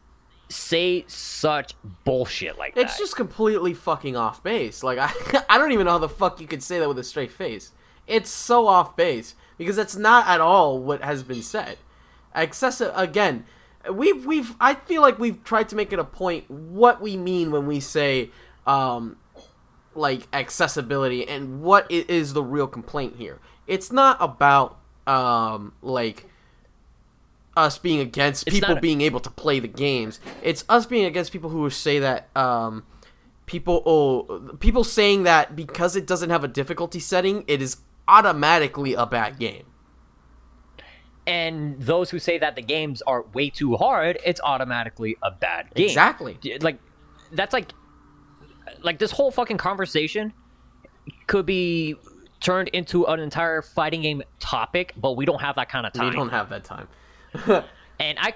Speaker 2: say such bullshit like that?
Speaker 1: It's just completely fucking off base. Like, I don't even know how the fuck you could say that with a straight face. It's so off base because that's not at all what has been said. Excessive, again, I feel like we've tried to make it a point what we mean when we say, like, accessibility and what is the real complaint here. It's not about, like, us being against people being able to play the games. It's us being against people who say that, people saying that because it doesn't have a difficulty setting, it is automatically a bad game.
Speaker 2: And those who say that the games are way too hard, it's automatically a bad game.
Speaker 1: Exactly.
Speaker 2: Like, that's like this whole fucking conversation could be turned into an entire fighting game topic, but we don't have that kind of time.
Speaker 1: We don't have that time.
Speaker 2: And we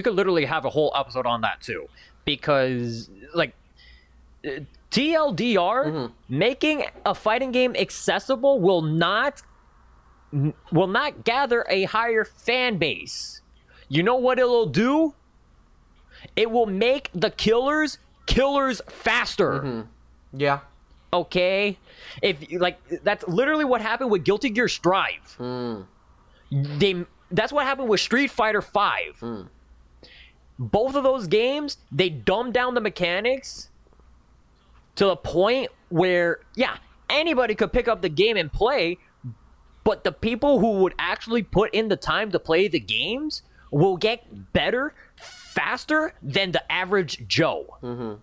Speaker 2: could literally have a whole episode on that too, because like TLDR, making a fighting game accessible will not gather a higher fan base. You know what it'll do? It will make the killers faster.
Speaker 1: Yeah.
Speaker 2: Okay, that's literally what happened with Guilty Gear Strive. That's what happened with Street Fighter V. Both of those games, they dumbed down the mechanics to the point where, yeah, anybody could pick up the game and play, but the people who would actually put in the time to play the games will get better faster than the average Joe.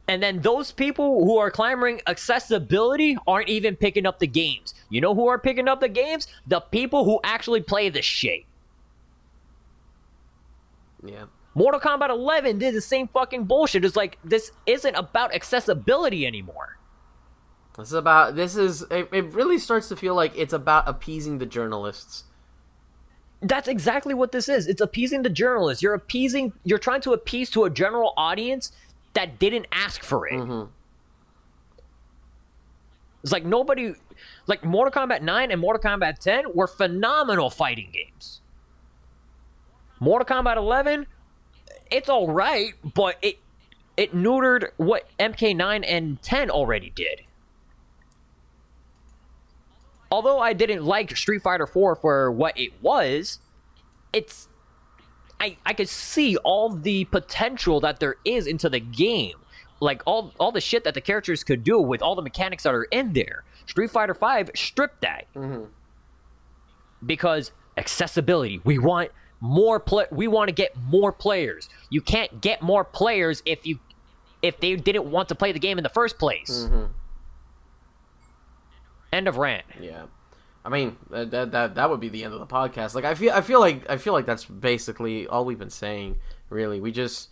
Speaker 2: And then those people who are clamoring accessibility aren't even picking up the games. You know who are picking up the games? The people who actually play the shit.
Speaker 1: Yeah.
Speaker 2: Mortal Kombat 11 did the same fucking bullshit. It's like, this isn't about accessibility anymore.
Speaker 1: It really starts to feel like it's about appeasing the journalists.
Speaker 2: That's exactly what this is. It's appeasing the journalists. You're trying to appease to a general audience that didn't ask for it. It's like Mortal Kombat 9 and Mortal Kombat 10 were phenomenal fighting games. Mortal Kombat 11, it's alright, but it neutered what MK9 and 10 already did. Although I didn't like Street Fighter 4 for what it was, I could see all the potential that there is into the game. Like, all the shit that the characters could do with all the mechanics that are in there. Street Fighter V stripped that. Because accessibility. We want to get more players. You can't get more players if they didn't want to play the game in the first place. End of rant.
Speaker 1: Yeah. I mean, that would be the end of the podcast. Like, I feel like that's basically all we've been saying. Really, we just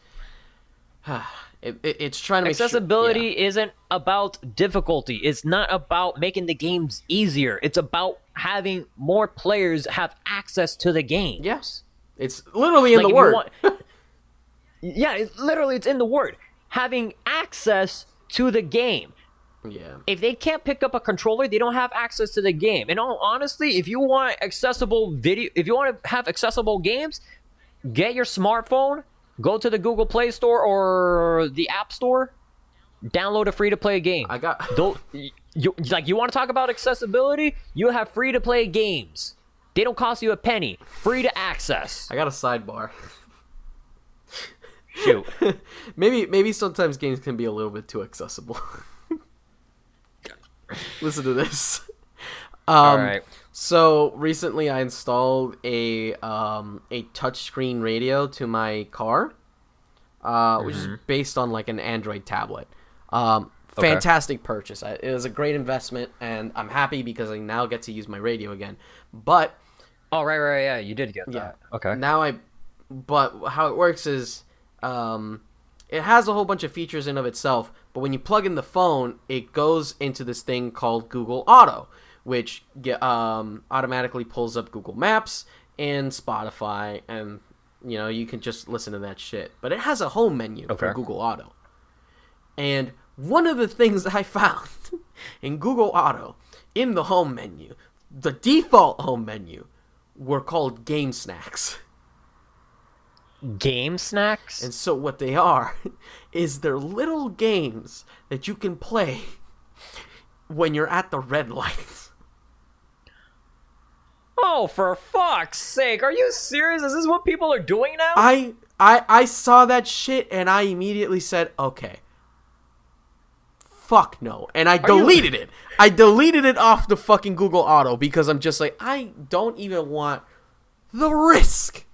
Speaker 1: it's trying to make
Speaker 2: accessibility isn't about difficulty. It's not about making the games easier. It's about having more players have access to the game.
Speaker 1: Yes, it's literally in the word.
Speaker 2: Yeah, it's in the word. Having access to the game.
Speaker 1: Yeah.
Speaker 2: If they can't pick up a controller, they don't have access to the game. In all honesty, if you want accessible if you want to have accessible games, get your smartphone, go to the Google Play Store or the App Store, download a free-to-play game. You want to talk about accessibility? You have free-to-play games. They don't cost you a penny. Free to access.
Speaker 1: I got a sidebar.
Speaker 2: Shoot.
Speaker 1: Maybe sometimes games can be a little bit too accessible. Listen to this.
Speaker 2: All right.
Speaker 1: So recently I installed a touchscreen radio to my car, which is based on like an Android tablet. Fantastic purchase. It was a great investment, and I'm happy because I now get to use my radio again. But
Speaker 2: right, yeah, you did get that. Okay.
Speaker 1: But how it works is, it has a whole bunch of features in of itself. But when you plug in the phone, it goes into this thing called Google Auto, which automatically pulls up Google Maps and Spotify, and you can just listen to that shit. But it has a home menu for Google Auto. And one of the things I found in Google Auto, in the home menu, the default home menu, were called game snacks.
Speaker 2: Game snacks?
Speaker 1: And so what they are is they're little games that you can play when you're at the red light.
Speaker 2: Oh, for fuck's sake. Are you serious? Is this what people are doing now?
Speaker 1: I saw that shit and I immediately said, okay. Fuck no. And I deleted it. I deleted it off the fucking Google Auto because I'm just like, I don't even want the risk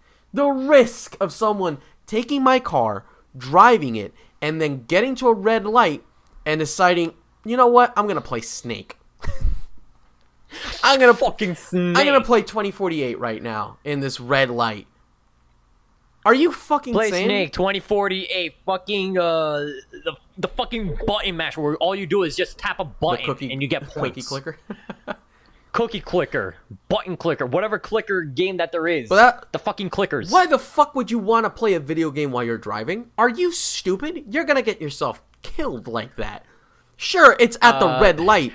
Speaker 1: of someone taking my car, driving it, and then getting to a red light and deciding, you know what, I'm going to play Snake. I'm going to
Speaker 2: fucking Snake.
Speaker 1: I'm going to play 2048 right now in this red light. Are you fucking
Speaker 2: Play
Speaker 1: saying?
Speaker 2: Snake 2048 fucking the fucking button mash where all you do is just tap a button and you get points.
Speaker 1: Cookie clicker.
Speaker 2: Cookie clicker, button clicker, whatever clicker game that there is. The fucking clickers.
Speaker 1: Why the fuck would you want to play a video game while you're driving? Are you stupid? You're gonna get yourself killed like that. Sure, it's at the red light,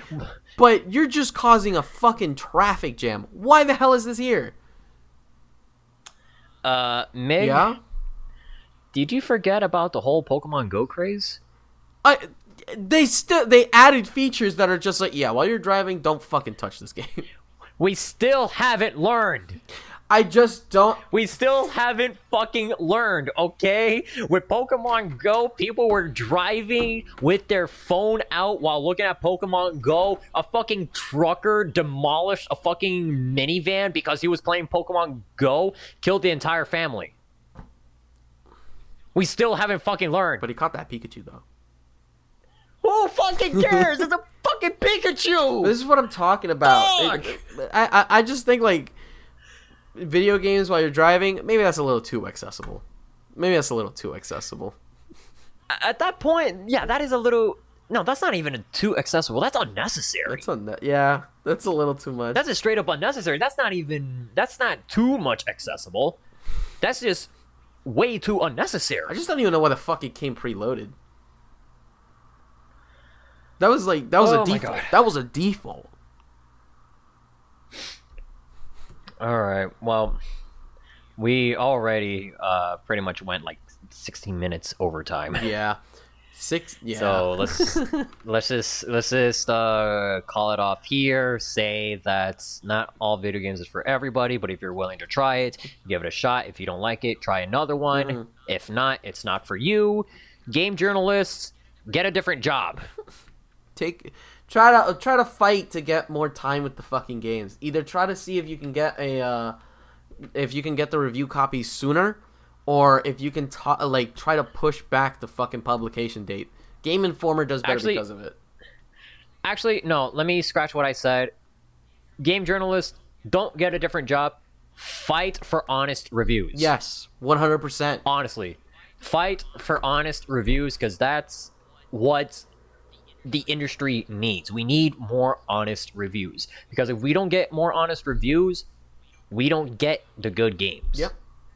Speaker 1: but you're just causing a fucking traffic jam. Why the hell is this here?
Speaker 2: Mig?
Speaker 1: Yeah?
Speaker 2: Did you forget about the whole Pokemon Go craze?
Speaker 1: They added features that are just like, yeah, while you're driving, don't fucking touch this game.
Speaker 2: We still haven't learned.
Speaker 1: I just don't.
Speaker 2: We still haven't fucking learned, okay? With Pokemon Go, people were driving with their phone out while looking at Pokemon Go. A fucking trucker demolished a fucking minivan because he was playing Pokemon Go, killed the entire family. We still haven't fucking learned.
Speaker 1: But he caught that Pikachu, though.
Speaker 2: Who fucking cares? It's a fucking Pikachu!
Speaker 1: This is what I'm talking about. I just think, like, video games while you're driving, maybe that's a little too accessible.
Speaker 2: At that point, yeah, that is a little... No, that's not even too accessible. That's unnecessary.
Speaker 1: That's a little too much.
Speaker 2: That's just straight up unnecessary. That's not too much accessible. That's just way too unnecessary.
Speaker 1: I just don't even know why the fuck it came preloaded. That was a default. That was a default.
Speaker 2: All right. Well, we already pretty much went like 16 minutes overtime.
Speaker 1: Yeah. Yeah.
Speaker 2: So let's just call it off here. Say that not all video games is for everybody, but if you're willing to try it, give it a shot. If you don't like it, try another one. Mm-hmm. If not, it's not for you. Game journalists, get a different job.
Speaker 1: Try to fight to get more time with the fucking games. Either try to see if you can get the review copies sooner, or if you can try to push back the fucking publication date. Game Informer does better because of it.
Speaker 2: Actually, no. Let me scratch what I said. Game journalists, don't get a different job. Fight for honest reviews.
Speaker 1: Yes, 100%.
Speaker 2: Honestly, fight for honest reviews because that's what the industry needs. We need more honest reviews because if we don't get more honest reviews, we don't get the good games.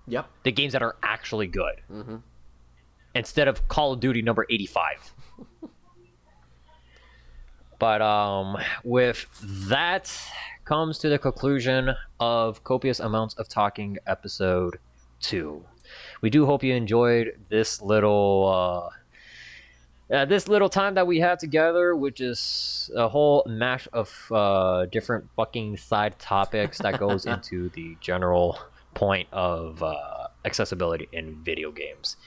Speaker 1: Yep.
Speaker 2: The games that are actually good. Mm-hmm. Instead of Call of Duty number 85. But with that comes to the conclusion of Copious Amounts of Talking episode 2. We do hope you enjoyed this little time that we had together, which is a whole mash of different fucking side topics that goes into the general point of accessibility in video games.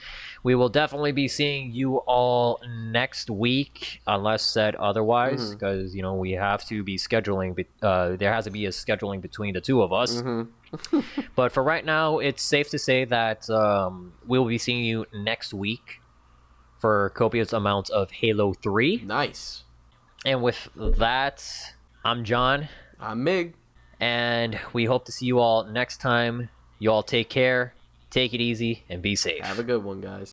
Speaker 2: We will definitely be seeing you all next week, unless said otherwise, because we have to be scheduling. There has to be a scheduling between the two of us. But for right now, it's safe to say that we'll be seeing you next week for copious amounts of Halo 3.
Speaker 1: Nice.
Speaker 2: And with that, I'm John.
Speaker 1: I'm Mig.
Speaker 2: And we hope to see you all next time. You all take care, take it easy, and be safe.
Speaker 1: Have a good one, guys.